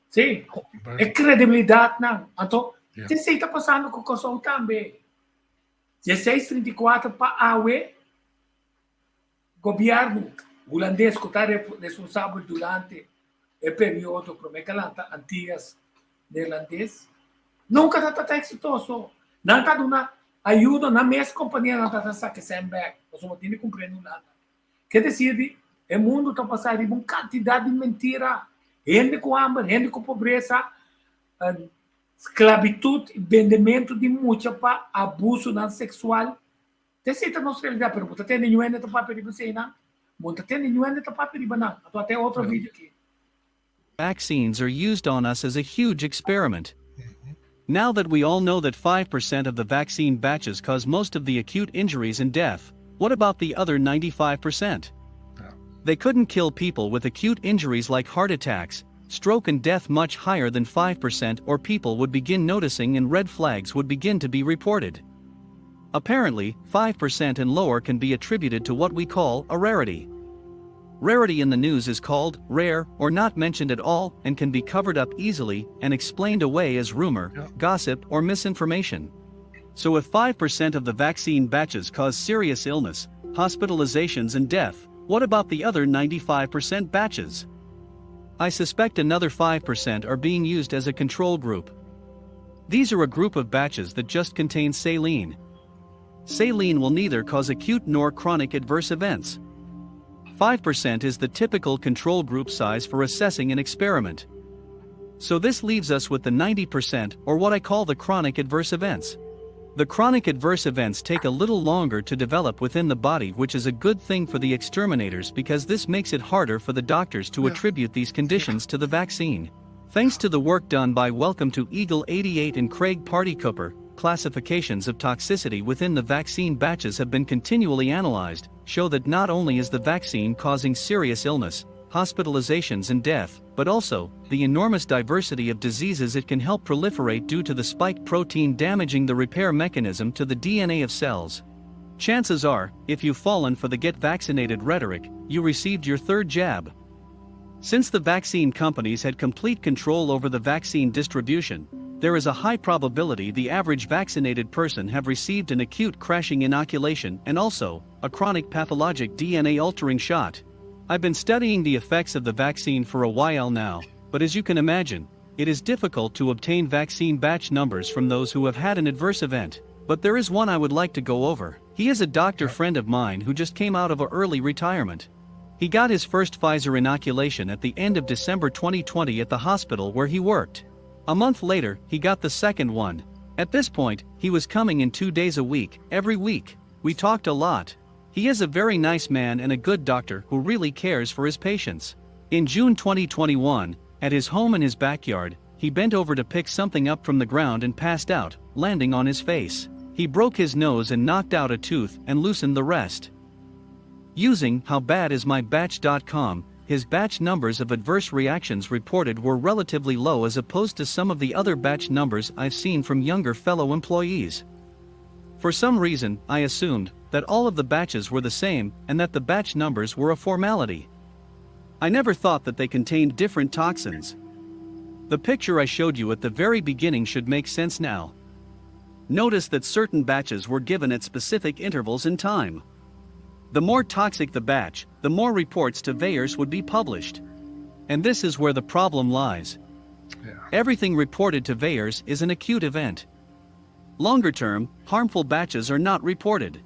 Sim, é credibilidade não. Então, você está passando com o Kosovo também. 1634 para AUE, governo holandês que está responsável durante o período como é que antigas neerlandês, nunca está exitoso. Não está dando ajuda na mesma companhia, não está sacando back. Nós não temos compreender nada. Quer dizer, o mundo está passando uma quantidade de mentira. Gente com hambre, gente com pobreza, esclavitud, vendimento de muita para abuso sexual. Você está na realidade, mas você tem nenhum ente para pedir você, não? Você tem nenhum ente para pedir, não? Então, até outro vídeo aqui.
Vaccines are used on us as a huge experiment. Now that we all know that 5% of the vaccine batches cause most of the acute injuries and death, what about the other 95%? They couldn't kill people with acute injuries like heart attacks, stroke and death much higher than 5%, or people would begin noticing and red flags would begin to be reported. Apparently, 5% and lower can be attributed to what we call a rarity. Rarity in the news is called rare or not mentioned at all and can be covered up easily and explained away as rumor, gossip, or misinformation. So if 5% of the vaccine batches cause serious illness, hospitalizations and death, what about the other 95% batches? I suspect another 5% are being used as a control group. These are a group of batches that just contain saline. Saline will neither cause acute nor chronic adverse events. 5% is the typical control group size for assessing an experiment. So this leaves us with the 90%, or what I call the chronic adverse events. The chronic adverse events take a little longer to develop within the body, which is a good thing for the exterminators because this makes it harder for the doctors to attribute these conditions to the vaccine. Thanks to the work done by Welcome to Eagle 88 and Craig Party-Cooper, classifications of toxicity within the vaccine batches have been continually analyzed, show that not only is the vaccine causing serious illness, hospitalizations and death, but also, the enormous diversity of diseases it can help proliferate due to the spike protein damaging the repair mechanism to the DNA of cells. Chances are, if you've fallen for the get vaccinated rhetoric, you received your third jab. Since the vaccine companies had complete control over the vaccine distribution, there is a high probability the average vaccinated person have received an acute crashing inoculation and also, a chronic pathologic DNA-altering shot. I've been studying the effects of the vaccine for a while now, but as you can imagine, it is difficult to obtain vaccine batch numbers from those who have had an adverse event, but there is one I would like to go over. He is a doctor friend of mine who just came out of an early retirement. He got his first Pfizer inoculation at the end of December 2020 at the hospital where he worked. A month later, he got the second one. At this point, he was coming in 2 days a week, every week. We talked a lot. He is a very nice man and a good doctor who really cares for his patients. In June 2021, at his home in his backyard, he bent over to pick something up from the ground and passed out, landing on his face. He broke his nose and knocked out a tooth and loosened the rest. Using howbadismybatch.com, his batch numbers of adverse reactions reported were relatively low as opposed to some of the other batch numbers I've seen from younger fellow employees. For some reason, I assumed that all of the batches were the same and that the batch numbers were a formality. I never thought that they contained different toxins. The picture I showed you at the very beginning should make sense now. Notice that certain batches were given at specific intervals in time. The more toxic the batch, the more reports to VAERS would be published. And this is where the problem lies. Everything reported to VAERS is an acute event. Longer term, harmful batches are not reported.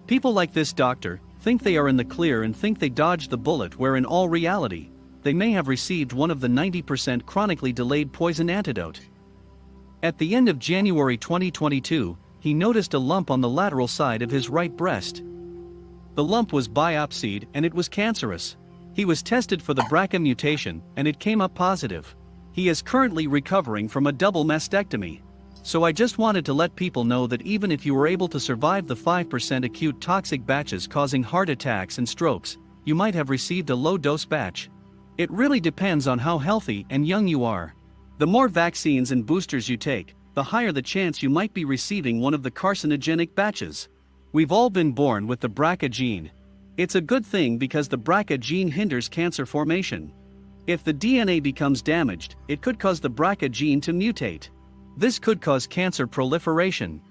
People like this doctor think they are in the clear and think they dodged the bullet, where in all reality, they may have received one of the 90% chronically delayed poison antidote. At the end of January 2022, he noticed a lump on the lateral side of his right breast. The lump was biopsied and it was cancerous. He was tested for the BRCA mutation and it came up positive. He is currently recovering from a double mastectomy. So I just wanted to let people know that even if you were able to survive the 5% acute toxic batches causing heart attacks and strokes, you might have received a low-dose batch. It really depends on how healthy and young you are. The more vaccines and boosters you take, the higher the chance you might be receiving one of the carcinogenic batches. We've all been born with the BRCA gene. It's a good thing because the BRCA gene hinders cancer formation. If the DNA becomes damaged, it could cause the BRCA gene to mutate. This could cause cancer proliferation.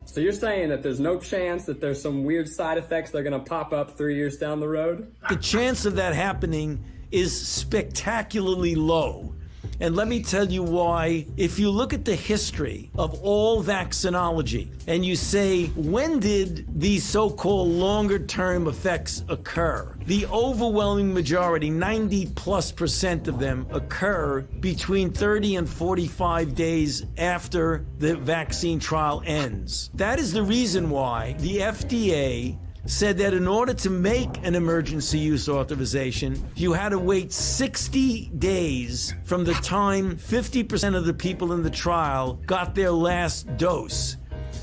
So you're saying that there's no chance that there's some weird side effects that are going to pop up 3 years down the road?
The chance of that happening is spectacularly low. And let me tell you why. If you look at the history of all vaccinology and you say, when did these so-called longer-term effects occur? The overwhelming majority, 90+% of them, occur between 30 and 45 days after the vaccine trial ends. That is the reason why the FDA said that in order to make an emergency use authorization, you had to wait 60 days from the time 50% of the people in the trial got their last dose.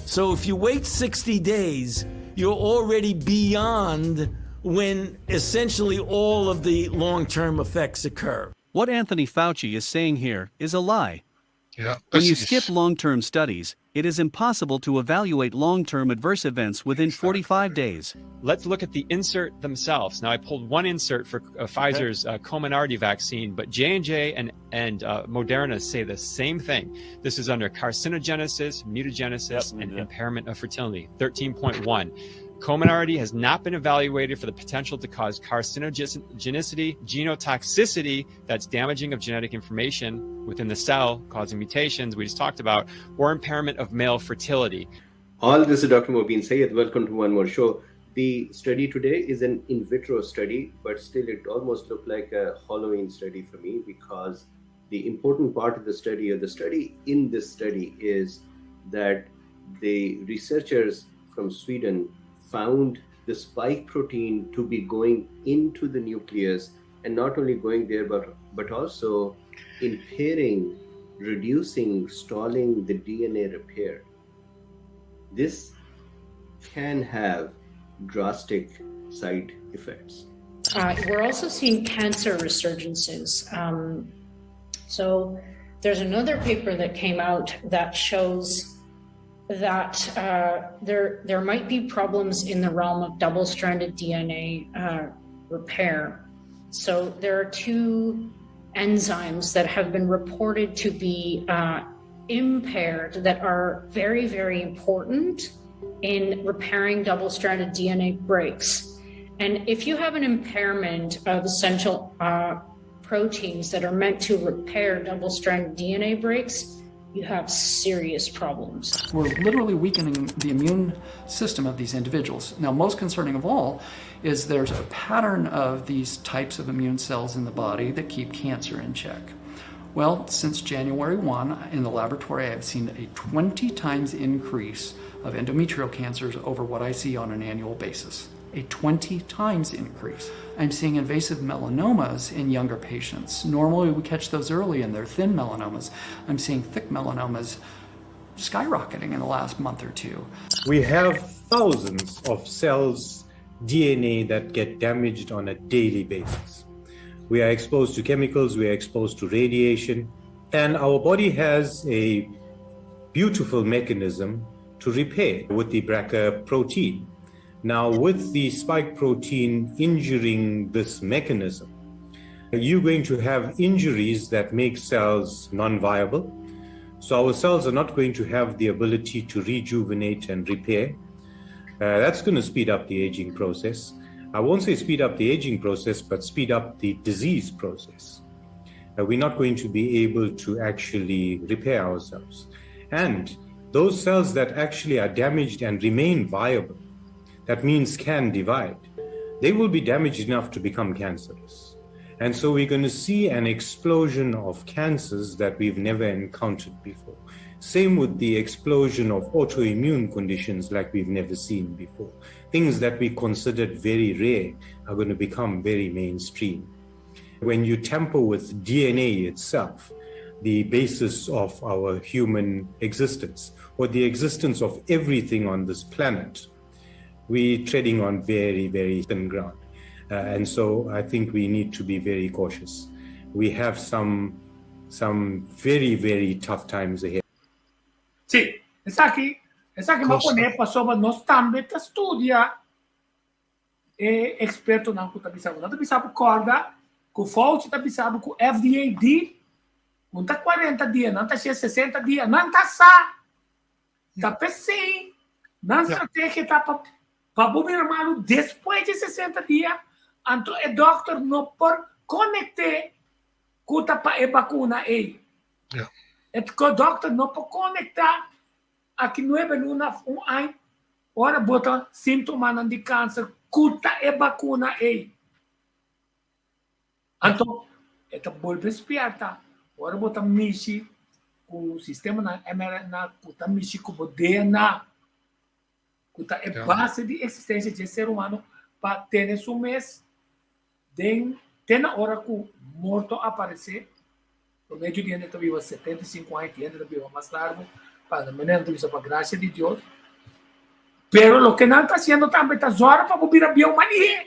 So if you wait 60 days, you're already beyond when essentially all of the long-term effects occur.
What Anthony Fauci is saying here is a lie.
Yeah,
When you skip long-term studies, it is impossible to evaluate long-term adverse events within 45 days.
Let's look at the insert themselves. Now, I pulled one insert for Pfizer's Comirnaty vaccine, but J&J and Moderna say the same thing. This is under carcinogenesis, mutagenesis, and impairment of fertility, 13.1. Comirnaty has not been evaluated for the potential to cause carcinogenicity, genotoxicity, that's damaging of genetic information within the cell, causing mutations we just talked about, or impairment of male fertility.
All this is Dr. Mobeen Sayed. Welcome to one more show. The study today is an in vitro study, but still it almost looked like a Halloween study for me because the important part of the study, or the study in this study, is that the researchers from Sweden found the spike protein to be going into the nucleus, and not only going there, but also impairing, reducing, stalling the DNA repair. This can have drastic side effects.
We're also seeing cancer resurgences. So there's another paper that came out that shows that there might be problems in the realm of double-stranded DNA repair. So there are two enzymes that have been reported to be impaired that are very, very important in repairing double-stranded DNA breaks. And if you have an impairment of essential proteins that are meant to repair double-stranded DNA breaks, you have serious problems.
We're literally weakening the immune system of these individuals. Now, most concerning of all is there's a pattern of these types of immune cells in the body that keep cancer in check. Well, since January 1, in the laboratory, I've seen a 20 times increase of endometrial cancers over what I see on an annual basis. A 20 times increase. I'm seeing invasive melanomas in younger patients. Normally we catch those early and they're thin melanomas. I'm seeing thick melanomas skyrocketing in the last month or two.
We have thousands of cells, DNA that get damaged on a daily basis. We are exposed to chemicals, we are exposed to radiation, and our body has a beautiful mechanism to repair with the BRCA protein. Now, with the spike protein injuring this mechanism, you're going to have injuries that make cells non-viable. So our cells are not going to have the ability to rejuvenate and repair. That's going to speed up the aging process. I won't say speed up the aging process, but speed up the disease process. We're not going to be able to actually repair ourselves. And those cells that actually are damaged and remain viable, that means can divide, they will be damaged enough to become cancerous. And so we're going to see an explosion of cancers that we've never encountered before. Same with the explosion of autoimmune conditions like we've never seen before. Things that we considered very rare are going to become very mainstream. When you tamper with DNA itself, the basis of our human existence, or the existence of everything on this planet, we're treading on very, very thin ground. And so I think we need to be very cautious. We have some very, very tough times ahead.
Sì, sa che ma pone pasova no stambe ta studia e esperto na kuta bisabu. Na bisabu corda ku Fauci ta bisabu ku FDA di non ta 40 dias, não ta 60 dias, não ta sa. Ta PC, não estratégia ta para bobir malu depois de 60 dias, anto e doctor no por conecte kuta pa e vacuna e. Et ko doctor no por conectar aqui não é numa ano, ora bota sintoma de câncer, kuta e vacuna e. Anto eta bolbe esperta, ora bota mishi o sistema na mRNA, kuta mishi ku DNA. É base de existência de ser humano para ter esse mês. Tem na hora que o morto aparecer, o médio de ainda viva 75 anos, que ainda viva mais largo, para não viva para a graça de Deus. Pero o que não está sendo também está zora para vir a biomania.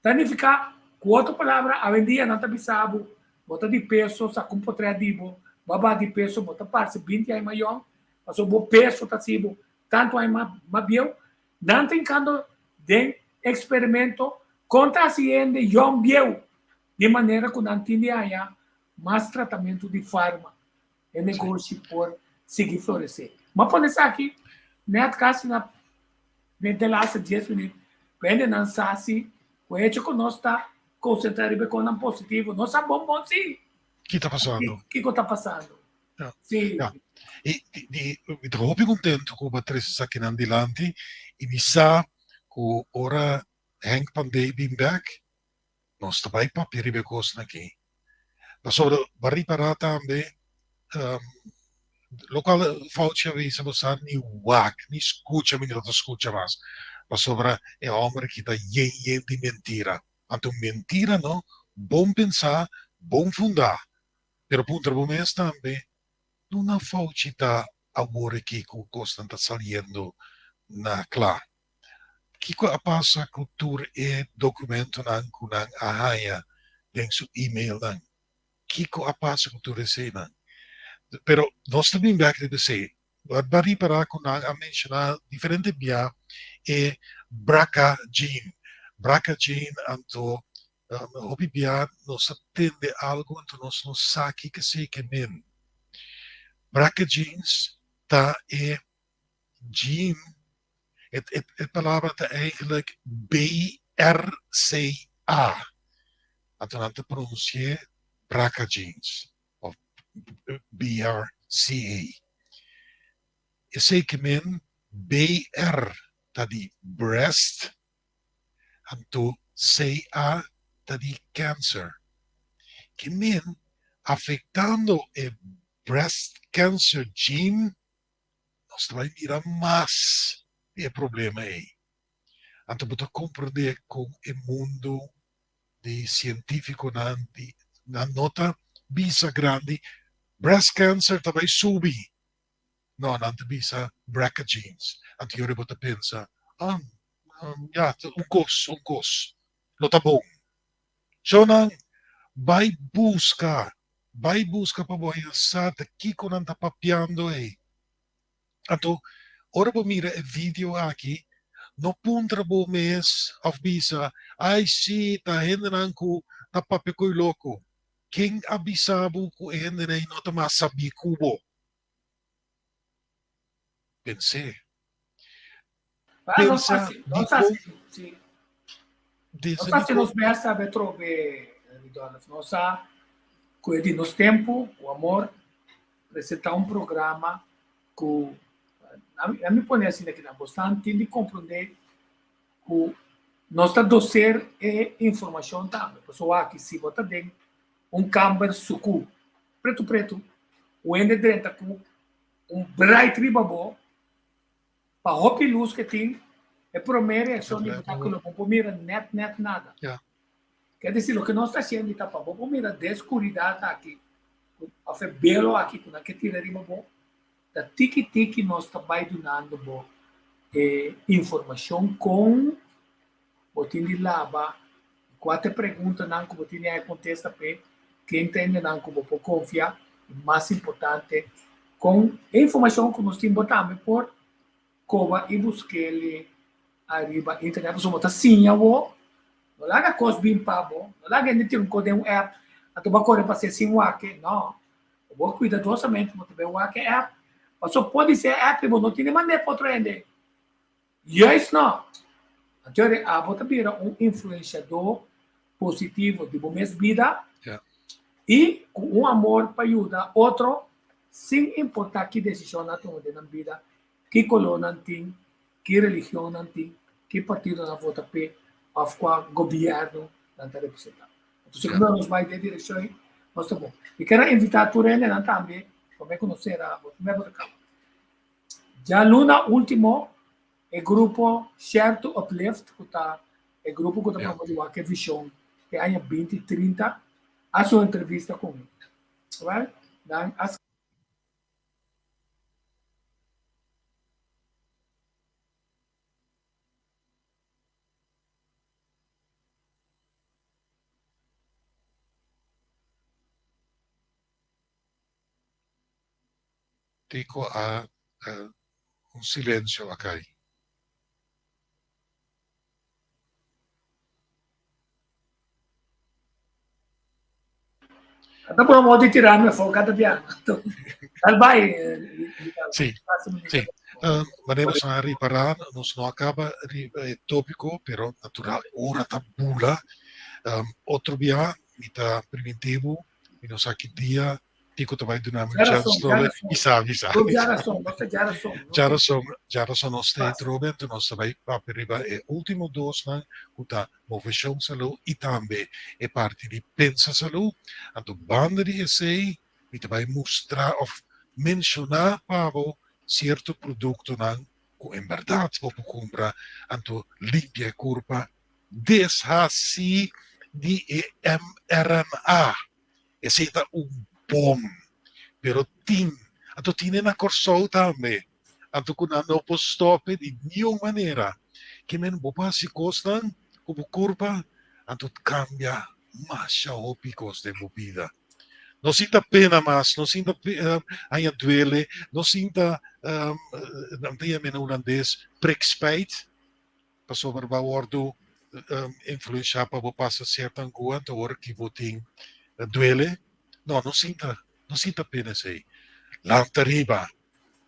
Significa, com outra palavra, a vendia não está bisabo, bota de peso, sa com potredibo, babá de peso, bota parte 20 anos maior, passou bom peso, está sibo. Tanto aí mabio, não tem quando de experimento contra a ciência John Biel, de maneira que não tinha mais tratamento de farma e negócio por seguir florescer. Mas por isso aqui, net caso na ventilação 10 minutos, quando não sabe, o hecho que nós está concentrado com um positivo, nós sabemos bom sim.
Que está passando?
O que está passando? Sim.
Mi trovo più contento con Patricia Sacchinandilanti e mi sa che ora Henk Pandey bin back non sta bai pa per ribe cosna che Ma sobre va riparar também, lo qual Fauci aveva pensar ni wak, ni escucha, ni não escucha mais. Mas sobre é homem que está yen de mentira. Então mentira, não? Bom pensar, bom fundar. Pero punto momento também, não há Fauci está agora que o costa está saliendo na claro. Kiko apasa cultura e documento nan kunang ahaya dentro su email nan. Kiko apasa cultura se nan. Pero nós também back de se. Bari para kunang a mencionar diferente bia e braca gene. Braca gene anto hobi bia nos atende algo então nós não sabe que se que men. Braca genes ta e gene. Het palavra eigenlijk BRCA. En toen aan te pronuncieren BRCA genes. Of BRCA. Je zeker min BR, dat die breast. En toen CA, dat die cancer. Que min afectando el breast cancer gene, nós vai mirar mais. E problema é. Então, você compreender com o mundo de científico na nota bisa grande, breast cancer também subir. Não, não bisa BRCA genes. Então, eu vou pensar, um cos. Não tá bom. So, não, vai buscar para você que com não tá papiando aí. Então, ora vou mirar o vídeo aqui, no puntra bo mês, of bisa, ai si, tá hendan ko, tá papi ko'y louco. Quem abisabo ko hendan ay no masabi kubo. Pensei. Pensa
Sì. Non sa se nos besta per trove, non sa, quelli nos tempo, o amor, apresentar um programa com a me põe assim aqui na bastante de compreender que nossa dossier é informação também. Pessoal aqui se bota dentro câmera sucu preto o ende dentro com bright ribabo para hopi luz que tem é primeiro é só de botar com o pombo mira net nada. Quer dizer o que nós está sendo está para pombo mira descuridade aqui a fe belo aqui com a que tira ribabo da tiki nós está dando informação com botin de laba quatro perguntas não que botin aí contesta pe quem entende não que vou confiar mais importante com informação que nós temos botar por cova e buscar arriba internet só botar sim não larga coisa bem pabo não larga nem ter um app a tu vai correr para ser sim wake não vou cuidadosamente vou ter wake app. Mas só pode ser app, mas não tem maneira para aprender. Yes, não. Então, a bota vira influenciador positivo de boa vida e com amor para ajudar outro, sem importar que decisão na tomada na vida, que colônia tem, que religião tem, que partido na vota P, ou qual governo não está representando. Então, se nós vai ter direção, nós está bom. E quero invitar a Turene também, para conhecer a membro da já luna último é grupo Share to Uplift que tá é grupo que tá promovendo que visão que há 2030 a sua entrevista comigo, right? Dan as
Dico a un silenzio a Kai.
dopo non vuoi tirarmi fuori cada piano al vai
sì manemos a riparar nos no acaba tópico pero natural ora tabula outro dia mita primitivo e nos aqui dia Tico também dynamic
Geração,
chatstory. Isa.
Geração, nossa geração.
Geração nós tem Robert, nós também paperiba é último dos lang, kuta movição salu e também é parte de pensa salu, anto banda de essay, e também mostrar of mencionar pavo certo produto nang ku em verdade popo compra, anto limpia curva deshasi di mRNA. Esse é bom, pero anto tiene na corso também, anto kuna no postope de nenhuma maneira, que men bopa si costan, como curva, anto cambia masha opicos de bebida. Não sinta pena mais, não sinta ainda duele, não sinta, não tenha men holandês, prekspijt, passou para o ordo, influenciar para o passa certa angua, então hora que voting duele, não sinta pena sei. Lança riba,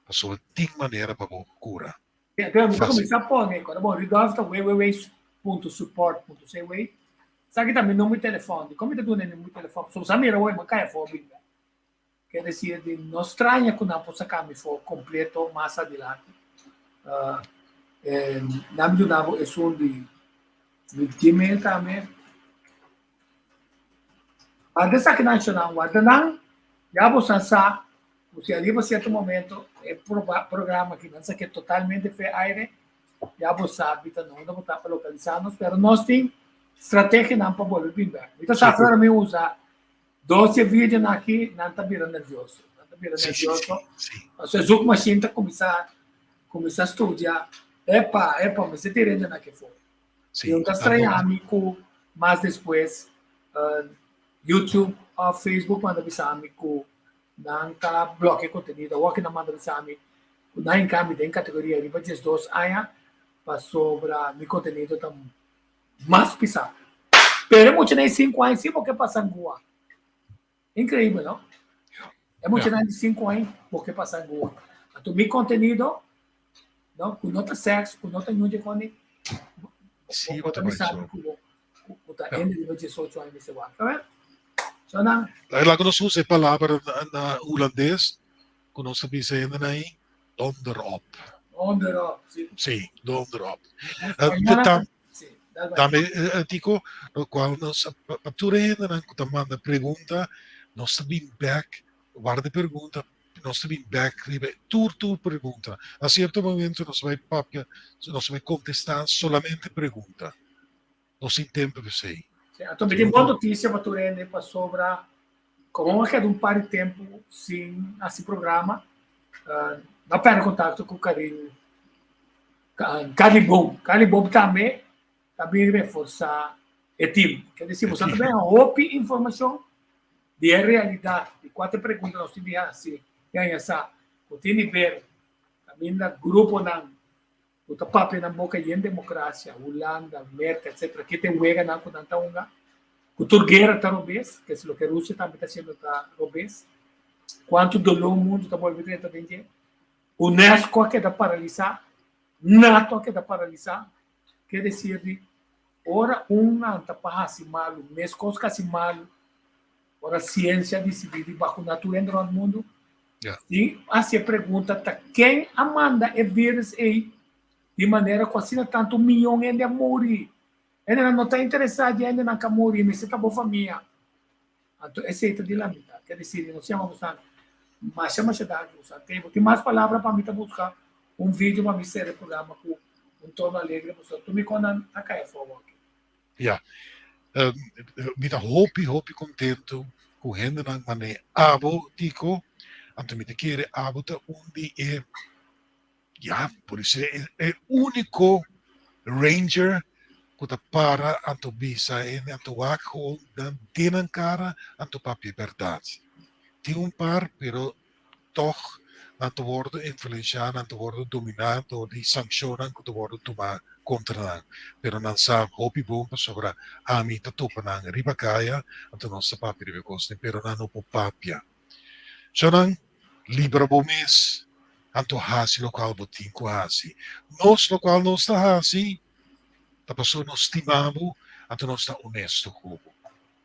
passou de maneira para o cura.
Vamos começar a pôr, né? Quando eu gosto, www.support.seaway. Sabe também número de telefone. Como é que tu tem número de telefone? Só sabe hoje, mas cai fora. Quer dizer, não estranha que não possa caminhar for completo mais adiante. Nome do nabo é um de Gmail também. A dessa que não chama guarda já você sabe, você ali a certo momento é programa que não que é totalmente aire, já você sabe, então não está para localizar-nos, mas nós temos estratégia não para voltar bem. Então, se agora me usa 12 vídeos aqui, não está virando nervioso. Não está virando nervioso. Você zuc machine começar a estudar. Epa, mas você tem renda naquele fora. Eu estou estranhando, mas depois, YouTube, Facebook manda avisar-me que não está bloqueio conteúdo, ou que não manda avisar-me que não encaminha em categoria de budget 2 aia para sobre meu conteúdo tão mais pisado. Pero muito nem 5 anos, sim, porque passa Goa. Incrível, não? É muito nem de 5 anos, porque passa Goa. Então, meu conteúdo, não, com nota sexo, com nota nude, com
sim, eu também sou.
Ainda de budget 18 anos, você vai, tá vendo? Lá
que nós usamos a palavra na holandês, que nós dizemos aí, donderop.
Donderop, sim.
Sim, donderop. Também, Tico, no qual nós capturamos, quando manda pergunta, nós também back, guarda pergunta, nós também back, tudo pergunta. A certo momento nós vai contestar somente pergunta. Nós tem tempo para sei.
Então, tem boa notícia para tu render para sobre como é de par de tempo sem esse programa. Dá para contato com o Calibom. Calibom também reforçar o time. Quer dizer, você também ouve informação de realidade. De 4 perguntas nós temos assim. E aí, essa, o time ver, também no grupo, o papel na boca em democracia, Holanda, América, etc. Que tem huega na Kudantaunga. O guerra está robês, que é o que a Rússia também está sendo robês. Quanto dolor o mundo está voltando a ter. O UNESCO que está paralisar, NATO que está paralisar. Quer dizer, ora está para mal, o UNESCO que mal, ora a ciência decide baixo natureza no mundo. E assim a pergunta está quem manda é vírus aí de maneira que assim tanto milhão ainda morrer. Ainda não está interessado ainda na morrer, mas está boa família. Então, esse é o dilema. Quer dizer, nós chamamos mais chama-chegada. Tem mais palavras para mim buscar vídeo para mim ser o programa com torno alegre. Tu me conta a cair fogo aqui.
Ja, me dá hope contento com gente na maneira abo tico, anto me te querer abo ta onde é, por isso é único ranger que tá para anto bisa e anto wako dan tienen cara anto papi verdade. Tem par, pero toch anto worden influenciado, anto worden dominado, die sanccionan que worden tomar contra pero não sabe hopi bom sobre a mim tá topa na ribacaya anto nossa papi de costa pero não po papia sonan libra bomes anto hasi local botinco hasi nos local não está hasi tá passou nos estimamos anto não está honesto como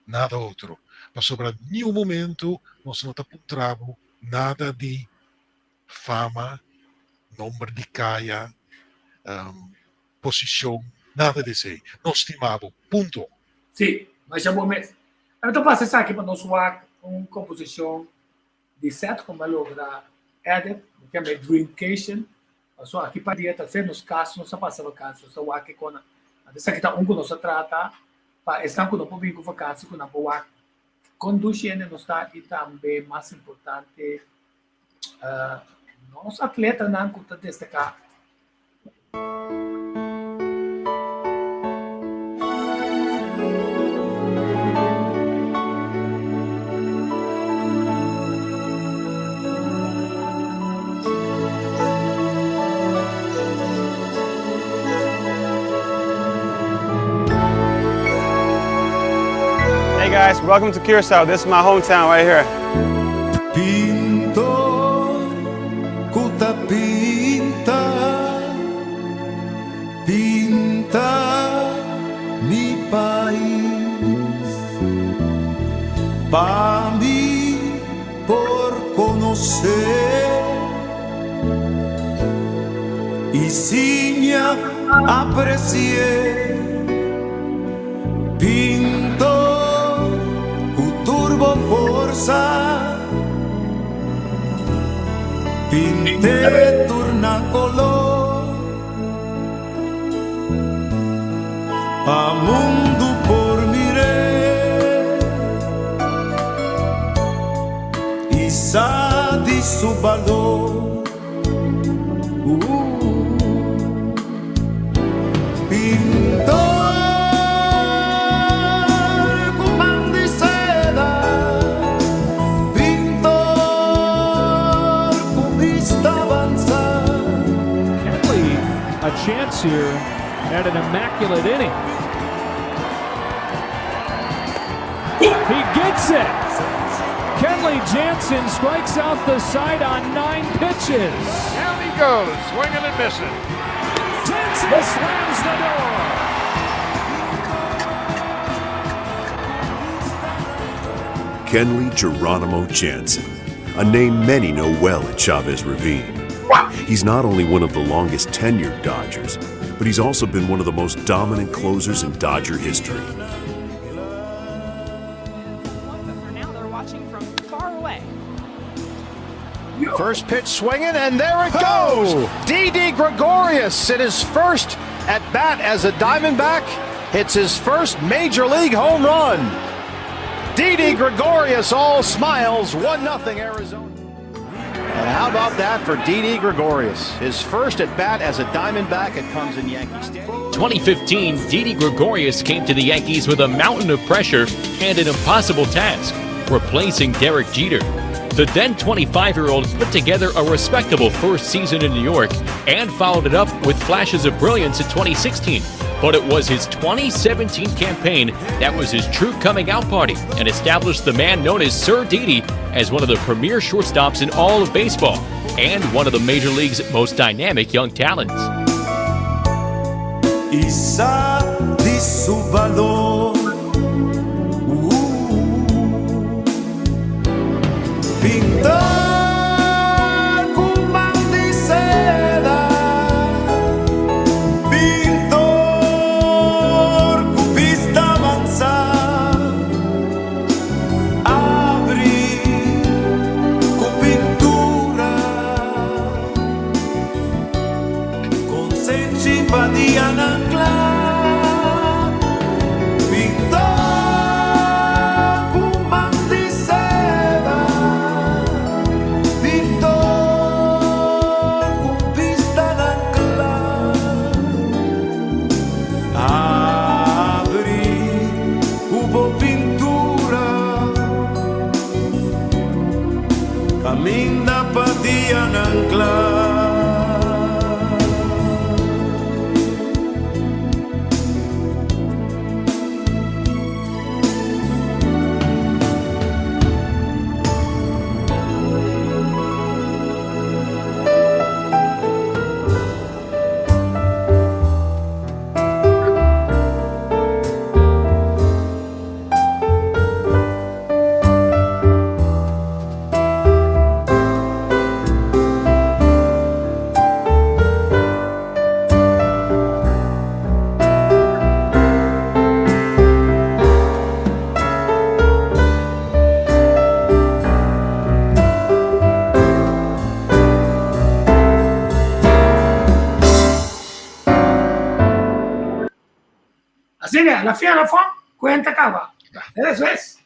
nada outro. Mas sobre nenhum momento nós não apontamos nada de fama, nome de caia, posição, nada disso aí. Nós estimamos, ponto.
Sim, mas já vou mesmo. Então, passa aqui para nós uma composição de certo como é logra edit, que é Dreamcation. Só aqui para dieta, se nos casos, não se passa vacança, só aqui com a dessa que está que não se trata, para estar com o povo com vacança, com a boa conduzindo não está e também mais importante, nosso atleta não conta destacar.
Hey guys, welcome to Curacao. This is my hometown right here.
Pintor, cuta pinta, pinta mi país. Pa mí por conocer y signa aprecié. Pintor, turbo forza, pinte turna color, a mundo por miré, y sa di su valor. Pintor.
A chance here at an immaculate inning. He gets it. Kenley Jansen strikes out the side on 9 pitches.
Down he goes, swinging and missing.
Jansen slams the door.
Kenley Geronimo Jansen, a name many know well at Chavez Ravine. He's not only one of the longest tenured Dodgers, but he's also been one of the most dominant closers in Dodger history.
For now, they're watching from far away.
First pitch swinging, and there it goes. Didi Gregorius in his first at bat as a Diamondback hits his first major league home run. Didi Gregorius all smiles, 1-0 Arizona. And how about that for Didi Gregorius? His first at bat as a Diamondback. It comes in Yankee Stadium.
2015, Didi Gregorius came to the Yankees with a mountain of pressure and an impossible task, replacing Derek Jeter. The then 25-year-old put together a respectable first season in New York and followed it up with flashes of brilliance in 2016. But it was his 2017 campaign that was his true coming out party and established the man known as Sir Didi as one of the premier shortstops in all of baseball and one of the Major League's most dynamic young talents.
Isa di su valor. Pintar con man di seda, pintor con vista avanzada, abri con pintura, con sensibilidad ancla,
Así que a la fin, cuenta acaba. Eso es.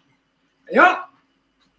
Yo.